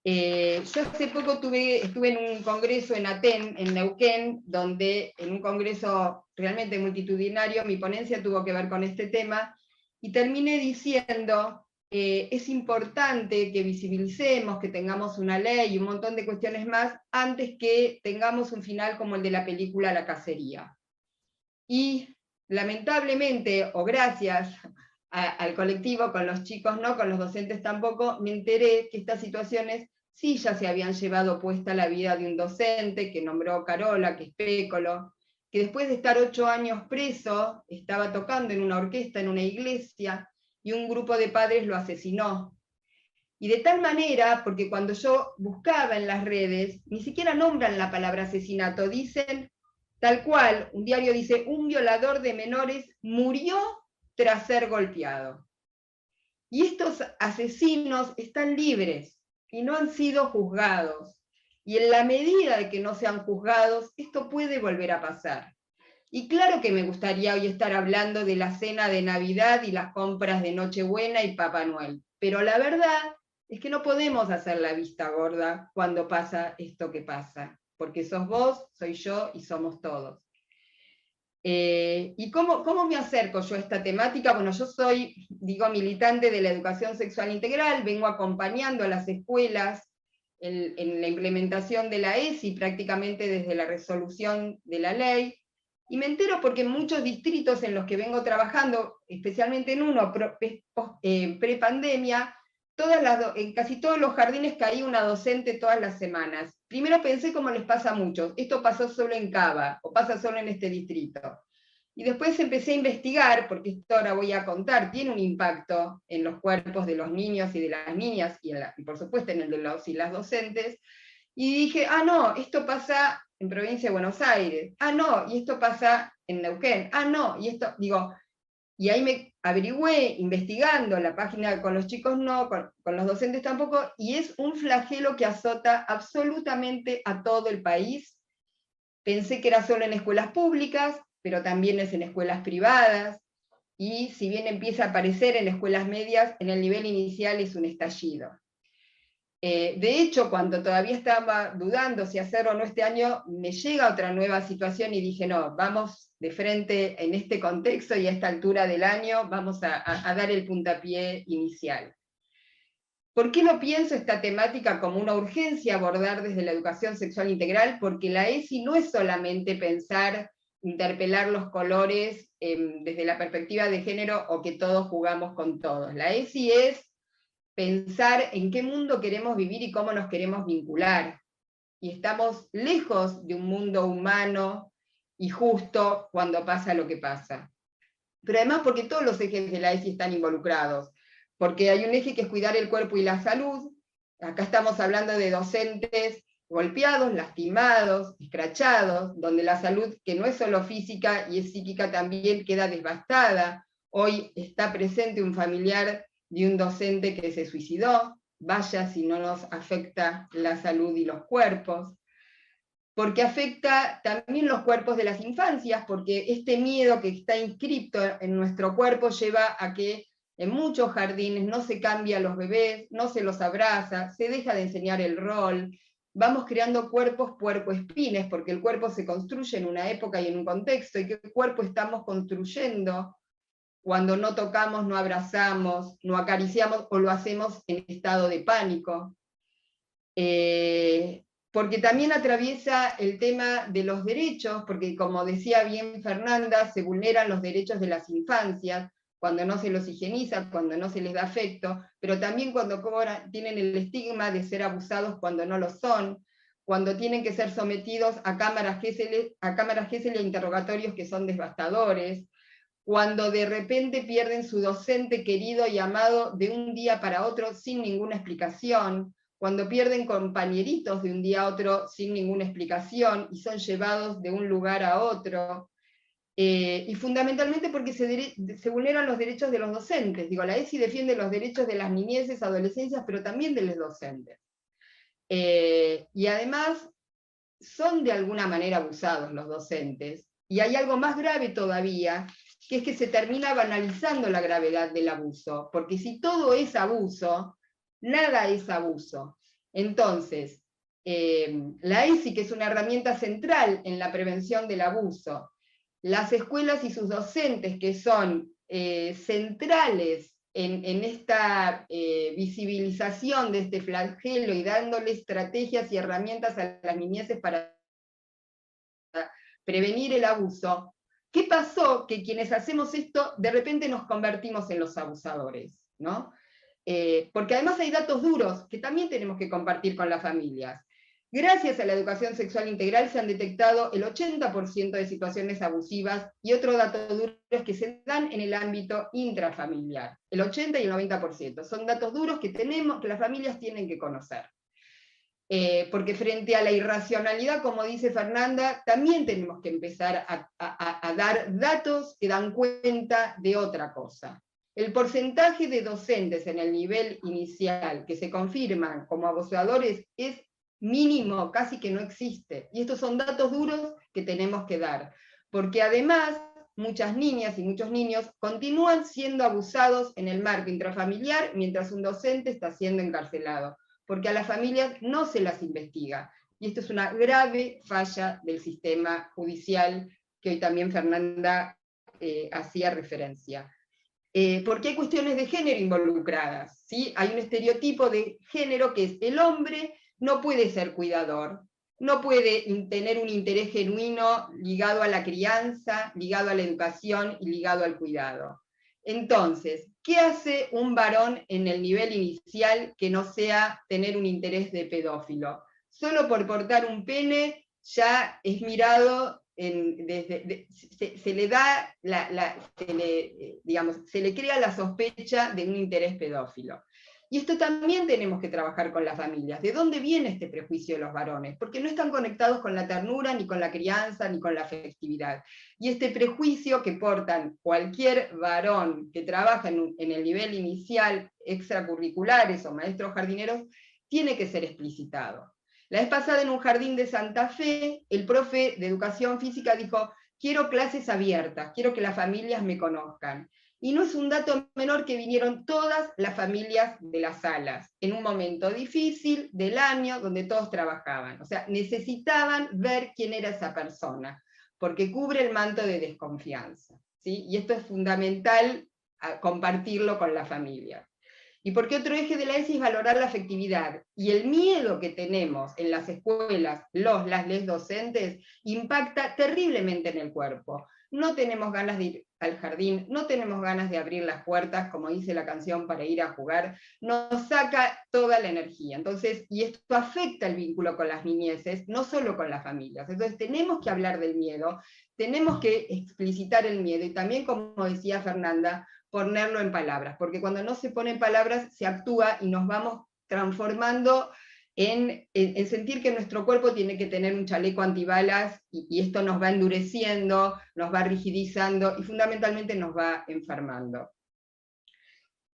D: Yo hace poco estuve en un congreso en Aten, en Neuquén, donde en un congreso realmente multitudinario mi ponencia tuvo que ver con este tema, y terminé diciendo, es importante que visibilicemos, que tengamos una ley y un montón de cuestiones más, antes que tengamos un final como el de la película La Cacería. Y lamentablemente, o gracias al colectivo, con los chicos no, con los docentes tampoco, me enteré que estas situaciones sí ya se habían llevado puesta la vida de un docente que nombró Carola, que es Pécolo, que después de estar 8 años preso, estaba tocando en una orquesta, en una iglesia, y un grupo de padres lo asesinó. Y de tal manera, porque cuando yo buscaba en las redes, ni siquiera nombran la palabra asesinato, dicen tal cual, un diario dice, un violador de menores murió tras ser golpeado. Y estos asesinos están libres y no han sido juzgados. Y en la medida de que no sean juzgados, esto puede volver a pasar. Y claro que me gustaría hoy estar hablando de la cena de Navidad y las compras de Nochebuena y Papá Noel. Pero la verdad es que no podemos hacer la vista gorda cuando pasa esto que pasa. Porque sos vos, soy yo y somos todos. ¿Y cómo me acerco yo a esta temática? Bueno, yo soy, militante de la educación sexual integral, vengo acompañando a las escuelas en la implementación de la ESI, prácticamente desde la resolución de la ley, y me entero porque en muchos distritos en los que vengo trabajando, especialmente en uno, pre-pandemia, en casi todos los jardines caía una docente todas las semanas. Primero pensé, como les pasa a muchos, esto pasó solo en Cava, o pasa solo en este distrito. Y después empecé a investigar, porque esto ahora voy a contar, tiene un impacto en los cuerpos de los niños y de las niñas, y por supuesto en el de los y las docentes, y dije, no, esto pasa en provincia de Buenos Aires, no, y esto pasa en Neuquén, no, y esto, y ahí me averigüé, investigando la página con los chicos no, con los docentes tampoco, y es un flagelo que azota absolutamente a todo el país. Pensé que era solo en escuelas públicas, pero también es en escuelas privadas, y si bien empieza a aparecer en escuelas medias, en el nivel inicial es un estallido. De hecho, cuando todavía estaba dudando si hacerlo o no este año, me llega otra nueva situación y dije, no, vamos de frente en este contexto y a esta altura del año, vamos a dar el puntapié inicial. ¿Por qué no pienso esta temática como una urgencia abordar desde la educación sexual integral? Porque la ESI no es solamente pensar, interpelar los colores desde la perspectiva de género o que todos jugamos con todos. La ESI es pensar en qué mundo queremos vivir y cómo nos queremos vincular. Y estamos lejos de un mundo humano y justo cuando pasa lo que pasa. Pero además porque todos los ejes de la ESI están involucrados. Porque hay un eje que es cuidar el cuerpo y la salud. Acá estamos hablando de docentes golpeados, lastimados, escrachados, donde la salud, que no es solo física y es psíquica, también queda devastada. Hoy está presente un familiar de un docente que se suicidó, vaya si no nos afecta la salud y los cuerpos, porque afecta también los cuerpos de las infancias, porque este miedo que está inscripto en nuestro cuerpo lleva a que en muchos jardines no se cambia a los bebés, no se los abraza, se deja de enseñar el rol, vamos creando cuerpos puercoespines, porque el cuerpo se construye en una época y en un contexto, y qué cuerpo estamos construyendo cuando no tocamos, no abrazamos, no acariciamos o lo hacemos en estado de pánico. Porque también atraviesa el tema de los derechos, porque como decía bien Fernanda, se vulneran los derechos de las infancias, cuando no se los higieniza, cuando no se les da afecto, pero también cuando tienen el estigma de ser abusados cuando no lo son, cuando tienen que ser sometidos a cámaras Gesell y a interrogatorios que son devastadores, cuando de repente pierden su docente querido y amado de un día para otro sin ninguna explicación, cuando pierden compañeritos de un día a otro sin ninguna explicación y son llevados de un lugar a otro, y fundamentalmente porque se vulneran los derechos de los docentes. La ESI defiende los derechos de las niñeces, adolescencias, pero también de los docentes. Y además, son de alguna manera abusados los docentes, y hay algo más grave todavía, que es que se termina banalizando la gravedad del abuso, porque si todo es abuso, nada es abuso. Entonces, la ESI, que es una herramienta central en la prevención del abuso, las escuelas y sus docentes, que son centrales en esta visibilización de este flagelo y dándole estrategias y herramientas a las niñeces para prevenir el abuso, ¿qué pasó? Que quienes hacemos esto, de repente nos convertimos en los abusadores, ¿no? Porque además hay datos duros que también tenemos que compartir con las familias. Gracias a la educación sexual integral se han detectado el 80% de situaciones abusivas, y otro dato duro es que se dan en el ámbito intrafamiliar. El 80 y el 90%. Son datos duros que las familias tienen que conocer. Porque frente a la irracionalidad, como dice Fernanda, también tenemos que empezar a dar datos que dan cuenta de otra cosa. El porcentaje de docentes en el nivel inicial que se confirman como abusadores es mínimo, casi que no existe. Y estos son datos duros que tenemos que dar. Porque además, muchas niñas y muchos niños continúan siendo abusados en el marco intrafamiliar mientras un docente está siendo encarcelado, porque a las familias no se las investiga. Y esto es una grave falla del sistema judicial, que hoy también Fernanda hacía referencia. Porque hay cuestiones de género involucradas, ¿sí? Hay un estereotipo de género que es: el hombre no puede ser cuidador, no puede tener un interés genuino ligado a la crianza, ligado a la educación y ligado al cuidado. Entonces, ¿qué hace un varón en el nivel inicial que no sea tener un interés de pedófilo? Solo por portar un pene ya es mirado, se le da, se le crea la sospecha de un interés pedófilo. Y esto también tenemos que trabajar con las familias. ¿De dónde viene este prejuicio de los varones? Porque no están conectados con la ternura, ni con la crianza, ni con la afectividad. Y este prejuicio que portan cualquier varón que trabaja en el nivel inicial, extracurriculares o maestros jardineros, tiene que ser explicitado. La vez pasada, en un jardín de Santa Fe, el profe de educación física dijo: quiero clases abiertas, quiero que las familias me conozcan. Y no es un dato menor que vinieron todas las familias de las salas, en un momento difícil del año donde todos trabajaban. O sea, necesitaban ver quién era esa persona, porque cubre el manto de desconfianza, ¿sí? Y esto es fundamental compartirlo con la familia. Y porque otro eje de la ESI es valorar la afectividad. Y el miedo que tenemos en las escuelas, les docentes, impacta terriblemente en el cuerpo. No tenemos ganas de ir al jardín, no tenemos ganas de abrir las puertas, como dice la canción, para ir a jugar, nos saca toda la energía. Entonces, y esto afecta el vínculo con las niñeces, no solo con las familias. Entonces tenemos que hablar del miedo, tenemos que explicitar el miedo, y también, como decía Fernanda, ponerlo en palabras, porque cuando no se pone en palabras se actúa y nos vamos transformando en sentir que nuestro cuerpo tiene que tener un chaleco antibalas, y esto nos va endureciendo, nos va rigidizando y fundamentalmente nos va enfermando.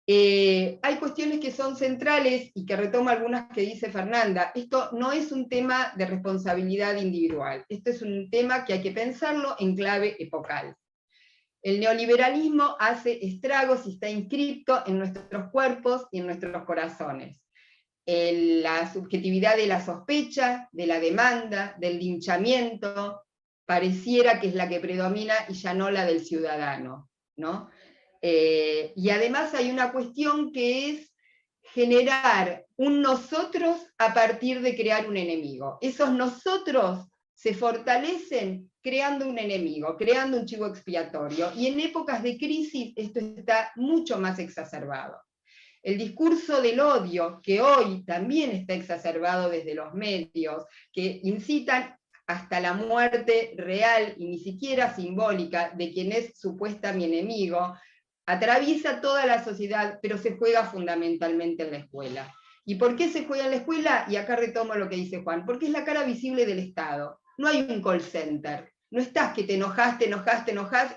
D: Hay cuestiones que son centrales y que retomo algunas que dice Fernanda. Esto no es un tema de responsabilidad individual, esto es un tema que hay que pensarlo en clave epocal. El neoliberalismo hace estragos y está inscripto en nuestros cuerpos y en nuestros corazones. La subjetividad de la sospecha, de la demanda, del linchamiento, pareciera que es la que predomina y ya no la del ciudadano, ¿no? Y además hay una cuestión que es generar un nosotros a partir de crear un enemigo. Esos nosotros se fortalecen creando un enemigo, creando un chivo expiatorio, y en épocas de crisis esto está mucho más exacerbado. El discurso del odio, que hoy también está exacerbado desde los medios, que incitan hasta la muerte real y ni siquiera simbólica de quien es supuesta mi enemigo, atraviesa toda la sociedad, pero se juega fundamentalmente en la escuela. ¿Y por qué se juega en la escuela? Y acá retomo lo que dice Juan, porque es la cara visible del Estado. No hay un call center. No estás que te enojas,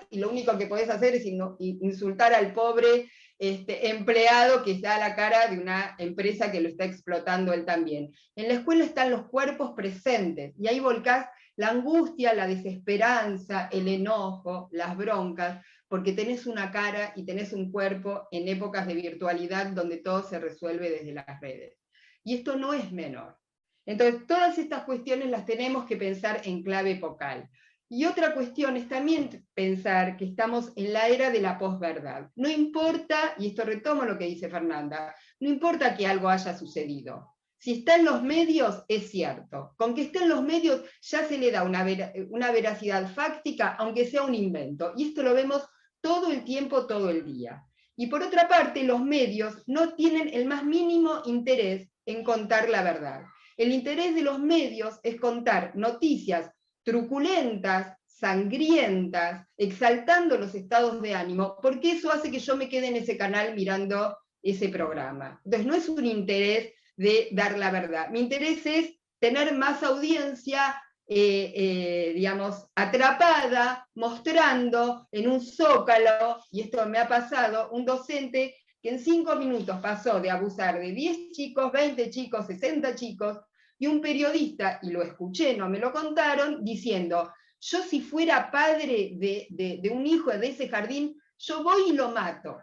D: y lo único que podés hacer es insultar al pobre empleado que da la cara de una empresa que lo está explotando él también. En la escuela están los cuerpos presentes, y ahí volcás la angustia, la desesperanza, el enojo, las broncas, porque tenés una cara y tenés un cuerpo en épocas de virtualidad donde todo se resuelve desde las redes. Y esto no es menor. Entonces, todas estas cuestiones las tenemos que pensar en clave epocal. Y otra cuestión es también pensar que estamos en la era de la posverdad. No importa, y esto retomo lo que dice Fernanda, no importa que algo haya sucedido. Si está en los medios, es cierto. Con que esté en los medios ya se le da una veracidad fáctica, aunque sea un invento. Y esto lo vemos todo el tiempo, todo el día. Y por otra parte, los medios no tienen el más mínimo interés en contar la verdad. El interés de los medios es contar noticias truculentas, sangrientas, exaltando los estados de ánimo, porque eso hace que yo me quede en ese canal mirando ese programa. Entonces no es un interés de dar la verdad. Mi interés es tener más audiencia, digamos, atrapada, mostrando en un zócalo, y esto me ha pasado, un docente que en 5 minutos pasó de abusar de 10 chicos, 20 chicos, 60 chicos, y un periodista, y lo escuché, no me lo contaron, diciendo, yo si fuera padre de un hijo de ese jardín, yo voy y lo mato,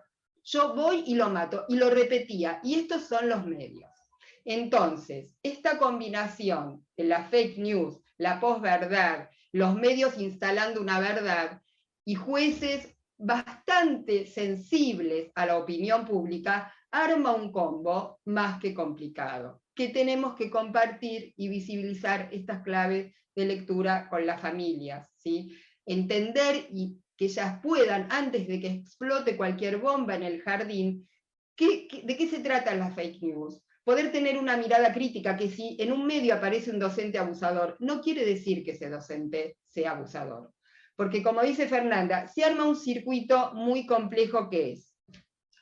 D: yo voy y lo mato, y lo repetía, y estos son los medios. Entonces, esta combinación de la fake news, la posverdad, los medios instalando una verdad, y jueces bastante sensibles a la opinión pública, arma un combo más que complicado, que tenemos que compartir y visibilizar estas claves de lectura con las familias, ¿sí? Entender y que ellas puedan, antes de que explote cualquier bomba en el jardín, ¿de qué se tratan las fake news? Poder tener una mirada crítica, que si en un medio aparece un docente abusador, no quiere decir que ese docente sea abusador. Porque como dice Fernanda, se arma un circuito muy complejo que es.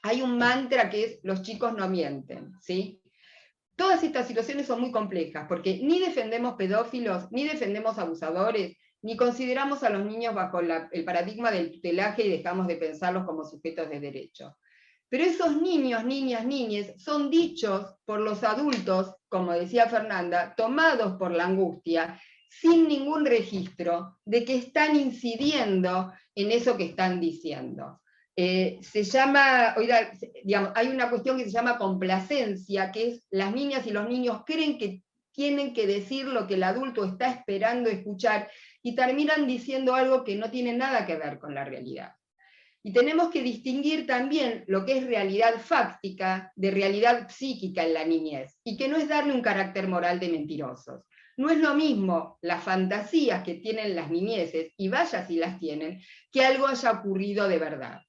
D: Hay un mantra que es, los chicos no mienten, ¿sí? Todas estas situaciones son muy complejas, porque ni defendemos pedófilos, ni defendemos abusadores, ni consideramos a los niños bajo el paradigma del tutelaje y dejamos de pensarlos como sujetos de derecho. Pero esos niños, niñas, niñes, son dichos por los adultos, como decía Fernanda, tomados por la angustia, sin ningún registro de que están incidiendo en eso que están diciendo. Se llama, oiga, digamos, hay una cuestión que se llama complacencia, que es las niñas y los niños creen que tienen que decir lo que el adulto está esperando escuchar y terminan diciendo algo que no tiene nada que ver con la realidad. Y tenemos que distinguir también lo que es realidad fáctica de realidad psíquica en la niñez, y que no es darle un carácter moral de mentirosos. No es lo mismo las fantasías que tienen las niñeces, y vaya si las tienen, que algo haya ocurrido de verdad.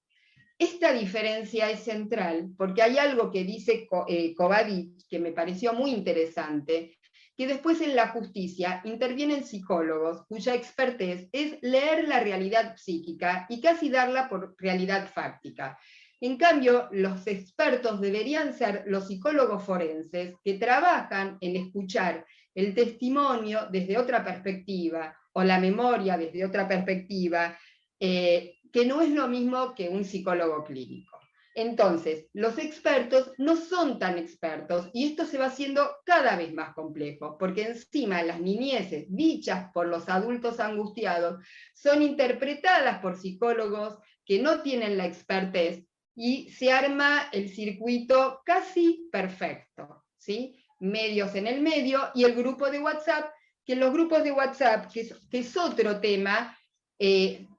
D: Esta diferencia es central porque hay algo que dice Kovadic, que me pareció muy interesante, que después en la justicia intervienen psicólogos cuya expertez es leer la realidad psíquica y casi darla por realidad fáctica. En cambio, los expertos deberían ser los psicólogos forenses que trabajan en escuchar el testimonio desde otra perspectiva, o la memoria desde otra perspectiva, que no es lo mismo que un psicólogo clínico. Entonces, los expertos no son tan expertos, y esto se va haciendo cada vez más complejo, porque encima las niñeces dichas por los adultos angustiados son interpretadas por psicólogos que no tienen la expertez, y se arma el circuito casi perfecto, ¿sí? Medios en el medio, y el grupo de WhatsApp, que en los grupos de WhatsApp, que es otro tema,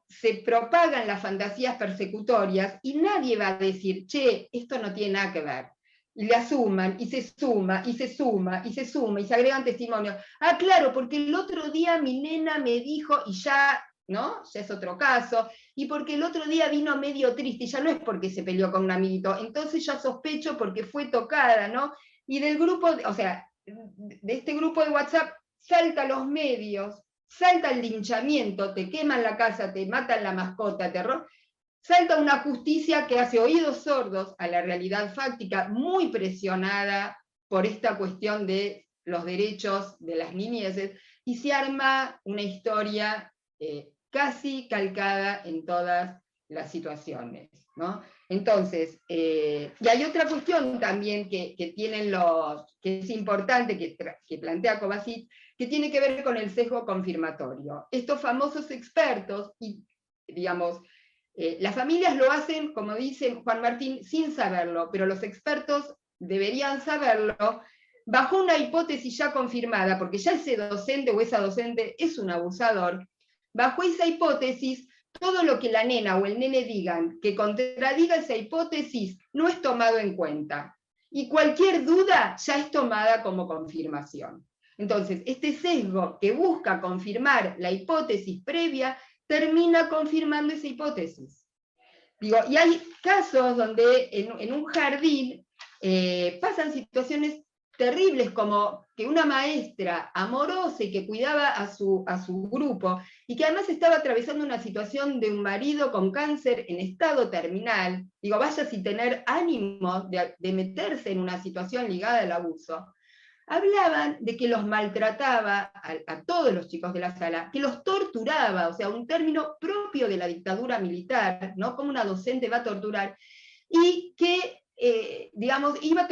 D: se propagan las fantasías persecutorias y nadie va a decir, che, esto no tiene nada que ver. Y la suman, y se suma, y se suma, y se suma, y se agregan testimonios. Ah, claro, porque el otro día mi nena me dijo, y ya, ¿no? Ya es otro caso. Y porque el otro día vino medio triste, y ya no es porque se peleó con un amiguito, entonces ya sospecho porque fue tocada, ¿no? Y del grupo, o sea, de este grupo de WhatsApp salta a los medios, salta el linchamiento, te queman la casa, te matan la mascota, terror, salta una justicia que hace oídos sordos a la realidad fáctica, muy presionada por esta cuestión de los derechos de las niñeces, y se arma una historia casi calcada en todas las situaciones, ¿no? Entonces, y hay otra cuestión también que es importante, que plantea Kovacic, que tiene que ver con el sesgo confirmatorio. Estos famosos expertos, y digamos, las familias lo hacen, como dice Juan Martín, sin saberlo, pero los expertos deberían saberlo, bajo una hipótesis ya confirmada, porque ya ese docente o esa docente es un abusador. Bajo esa hipótesis, todo lo que la nena o el nene digan que contradiga esa hipótesis no es tomado en cuenta. Y cualquier duda ya es tomada como confirmación. Entonces, este sesgo que busca confirmar la hipótesis previa, termina confirmando esa hipótesis. Digo, y hay casos donde en un jardín pasan situaciones terribles, como que una maestra amorosa y que cuidaba a su grupo, y que además estaba atravesando una situación de un marido con cáncer en estado terminal, digo, vaya si tener ánimo de meterse en una situación ligada al abuso, hablaban de que los maltrataba a todos los chicos de la sala, que los torturaba, o sea, un término propio de la dictadura militar, ¿no? Como una docente va a torturar, y que digamos, iba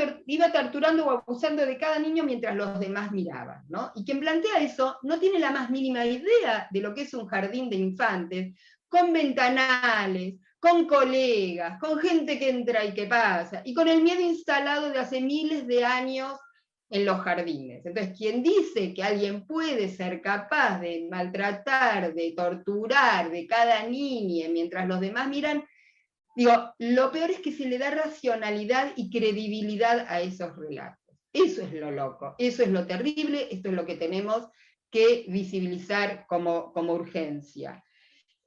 D: torturando o abusando de cada niño mientras los demás miraban, ¿no? Y quien plantea eso no tiene la más mínima idea de lo que es un jardín de infantes, con ventanales, con colegas, con gente que entra y que pasa, y con el miedo instalado de hace miles de años en los jardines. Entonces, quien dice que alguien puede ser capaz de maltratar, de torturar de cada niña mientras los demás miran, digo, lo peor es que se le da racionalidad y credibilidad a esos relatos. Eso es lo loco, eso es lo terrible, esto es lo que tenemos que visibilizar como urgencia.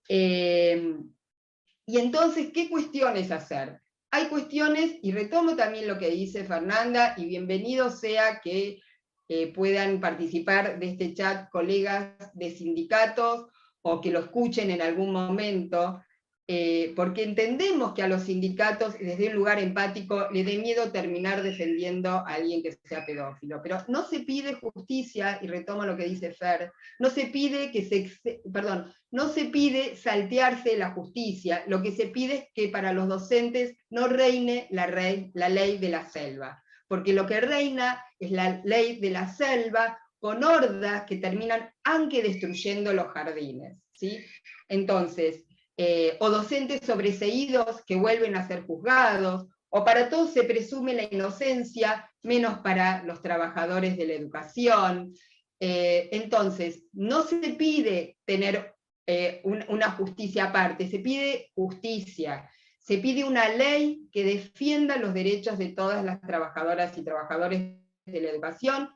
D: Y entonces, ¿qué cuestiones hacer? Hay cuestiones, y retomo también lo que dice Fernanda, y bienvenido sea que puedan participar de este chat colegas de sindicatos, o que lo escuchen en algún momento, porque entendemos que a los sindicatos, desde un lugar empático, les dé miedo terminar defendiendo a alguien que sea pedófilo. Pero no se pide justicia, y retomo lo que dice Fer, no se pide no se pide saltearse la justicia, lo que se pide es que para los docentes no reine la ley de la selva, porque lo que reina es la ley de la selva, con hordas que terminan aunque destruyendo los jardines, ¿sí? Entonces, o docentes sobreseídos que vuelven a ser juzgados, o para todos se presume la inocencia, menos para los trabajadores de la educación. Entonces, no se pide tener una justicia aparte, se pide justicia, se pide una ley que defienda los derechos de todas las trabajadoras y trabajadores de la educación.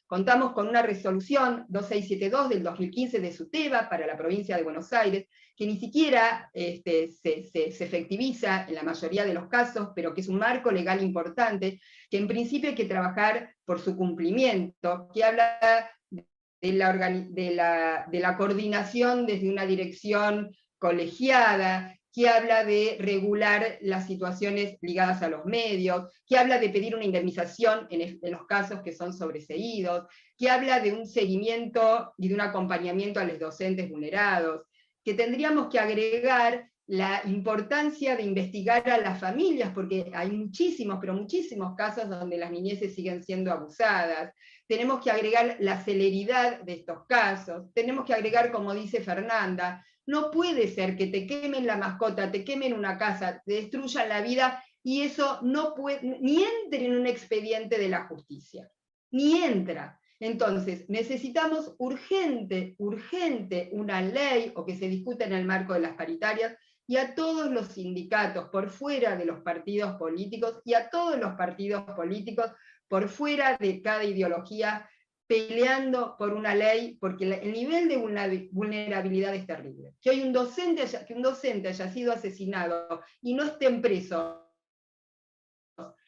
D: Contamos con una resolución 2672 del 2015 de SUTEBA para la provincia de Buenos Aires, que ni siquiera se efectiviza en la mayoría de los casos, pero que es un marco legal importante, que en principio hay que trabajar por su cumplimiento, que habla de la coordinación desde una dirección colegiada, que habla de regular las situaciones ligadas a los medios, que habla de pedir una indemnización en los casos que son sobreseídos, que habla de un seguimiento y de un acompañamiento a los docentes vulnerados, que tendríamos que agregar la importancia de investigar a las familias, porque hay muchísimos, pero muchísimos casos donde las niñeces siguen siendo abusadas. Tenemos que agregar la celeridad de estos casos, tenemos que agregar, como dice Fernanda, no puede ser que te quemen la mascota, te quemen una casa, te destruyan la vida, y eso no puede, ni entra en un expediente de la justicia, ni entra. Entonces, necesitamos urgente una ley, o que se discuta en el marco de las paritarias, y a todos los sindicatos por fuera de los partidos políticos, y a todos los partidos políticos por fuera de cada ideología, peleando por una ley, porque el nivel de vulnerabilidad es terrible. Que hoy un docente haya sido asesinado y no estén presos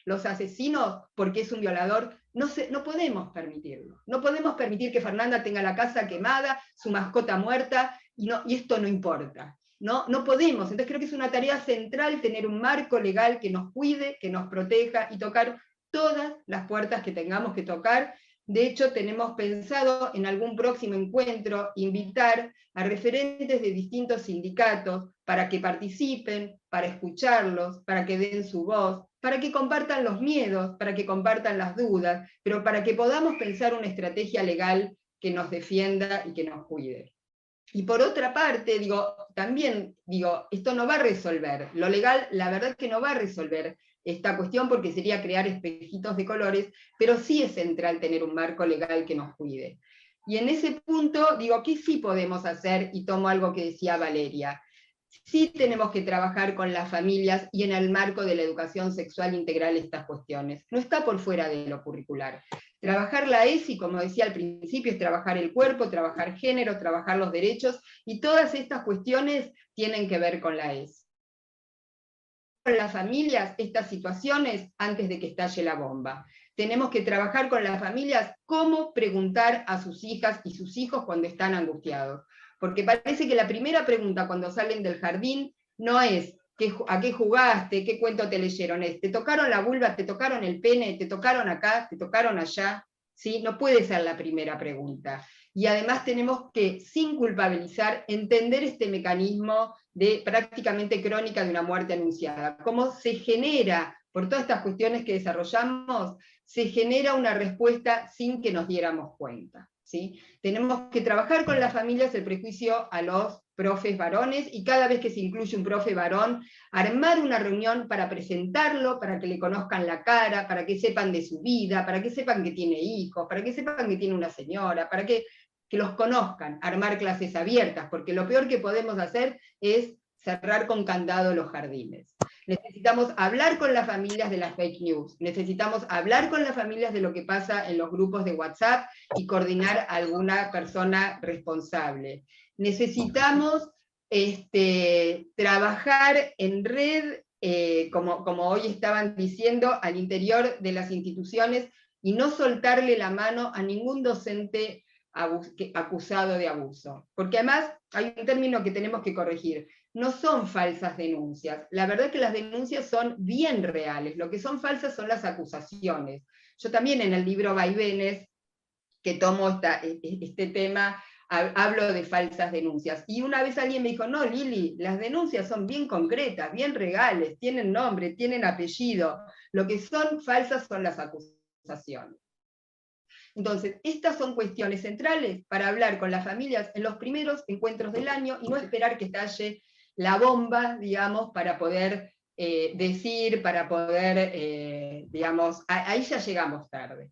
D: los asesinos porque es un violador, no podemos permitirlo. No podemos permitir que Fernanda tenga la casa quemada, su mascota muerta, y esto no importa. No podemos. Entonces creo que es una tarea central tener un marco legal que nos cuide, que nos proteja, y tocar todas las puertas que tengamos que tocar, De hecho, tenemos pensado en algún próximo encuentro invitar a referentes de distintos sindicatos para que participen, para escucharlos, para que den su voz, para que compartan los miedos, para que compartan las dudas, pero para que podamos pensar una estrategia legal que nos defienda y que nos cuide. Y por otra parte, también esto no va a resolver, lo legal la verdad que no va a resolver esta cuestión porque sería crear espejitos de colores, pero sí es central tener un marco legal que nos cuide. Y en ese punto, ¿qué sí podemos hacer? Y tomo algo que decía Valeria. Sí tenemos que trabajar con las familias y en el marco de la educación sexual integral estas cuestiones. No está por fuera de lo curricular. Trabajar la ESI, como decía al principio, es trabajar el cuerpo, trabajar género, trabajar los derechos, y todas estas cuestiones tienen que ver con la ESI. Con las familias estas situaciones antes de que estalle la bomba. Tenemos que trabajar con las familias cómo preguntar a sus hijas y sus hijos cuando están angustiados. Porque parece que la primera pregunta cuando salen del jardín no es ¿a qué jugaste? ¿Qué cuento te leyeron? ¿Te tocaron la vulva? ¿Te tocaron el pene? ¿Te tocaron acá? ¿Te tocaron allá? ¿Sí? No puede ser la primera pregunta. Y además tenemos que, sin culpabilizar, entender este mecanismo de prácticamente crónica de una muerte anunciada. Cómo se genera, por todas estas cuestiones que desarrollamos, se genera una respuesta sin que nos diéramos cuenta. ¿Sí? Tenemos que trabajar con las familias el prejuicio a los profes varones, y cada vez que se incluye un profe varón, armar una reunión para presentarlo, para que le conozcan la cara, para que sepan de su vida, para que sepan que tiene hijos, para que sepan que tiene una señora, para que los conozcan, armar clases abiertas, porque lo peor que podemos hacer es cerrar con candado los jardines. Necesitamos hablar con las familias de las fake news, necesitamos hablar con las familias de lo que pasa en los grupos de WhatsApp y coordinar a alguna persona responsable. Necesitamos trabajar en red, como hoy estaban diciendo, al interior de las instituciones, y no soltarle la mano a ningún docente acusado de abuso. Porque además hay un término que tenemos que corregir. No son falsas denuncias. La verdad es que las denuncias son bien reales. Lo que son falsas son las acusaciones. Yo también en el libro Vaivenes, que tomo este tema, hablo de falsas denuncias. Y una vez alguien me dijo, no, Lili, las denuncias son bien concretas, bien reales, tienen nombre, tienen apellido. Lo que son falsas son las acusaciones. Entonces, estas son cuestiones centrales para hablar con las familias en los primeros encuentros del año y no esperar que estalle la bomba, digamos, para poder decir, para poder, digamos, ahí ya llegamos tarde.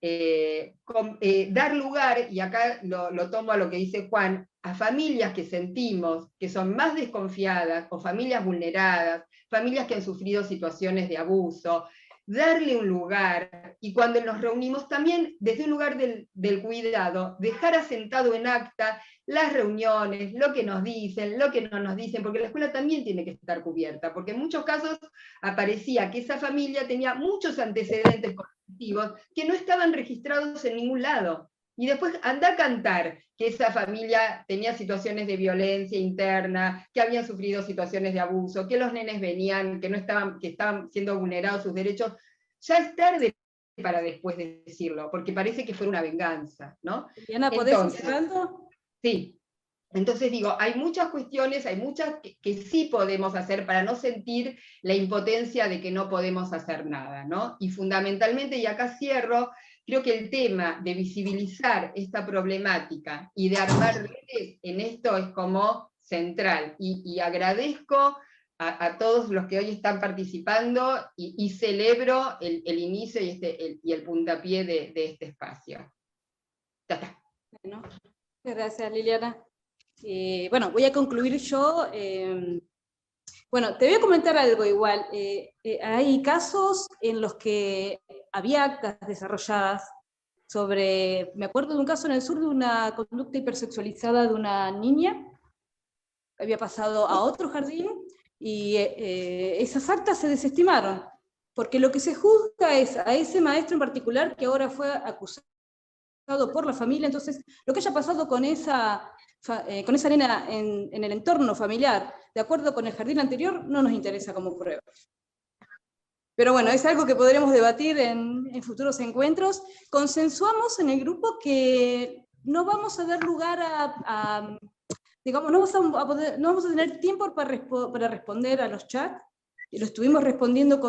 D: Dar lugar, y acá lo tomo a lo que dice Juan, a familias que sentimos que son más desconfiadas, o familias vulneradas, familias que han sufrido situaciones de abuso, darle un lugar, y cuando nos reunimos también desde un lugar del cuidado, dejar asentado en acta las reuniones, lo que nos dicen, lo que no nos dicen, porque la escuela también tiene que estar cubierta, porque en muchos casos aparecía que esa familia tenía muchos antecedentes conflictivos que no estaban registrados en ningún lado. Y después anda a cantar que esa familia tenía situaciones de violencia interna, que habían sufrido situaciones de abuso, que los nenes venían, que estaban siendo vulnerados sus derechos. Ya es tarde para después de decirlo, porque parece que fue una venganza, ¿no?
F: Diana, ¿podés ir cerrando?
D: Sí. Entonces digo, hay muchas cuestiones, hay muchas que sí podemos hacer para no sentir la impotencia de que no podemos hacer nada, ¿no? Y fundamentalmente, y acá cierro, creo que el tema de visibilizar esta problemática y de armar redes en esto es como central. Y agradezco a todos los que hoy están participando y celebro el inicio y el puntapié de este espacio. Ya está.
F: Bueno, gracias, Liliana. Bueno, voy a concluir yo. Bueno, te voy a comentar algo igual. Hay casos en los que había actas desarrolladas sobre, me acuerdo de un caso en el sur de una conducta hipersexualizada de una niña, había pasado a otro jardín, y esas actas se desestimaron, porque lo que se juzga es a ese maestro en particular que ahora fue acusado por la familia. Entonces lo que haya pasado con esa nena en el entorno familiar, de acuerdo con el jardín anterior, no nos interesa como prueba. Pero bueno, es algo que podremos debatir en futuros encuentros. Consensuamos en el grupo que no vamos a dar lugar digamos, no vamos a tener tiempo para responder a los chats, y lo estuvimos respondiendo con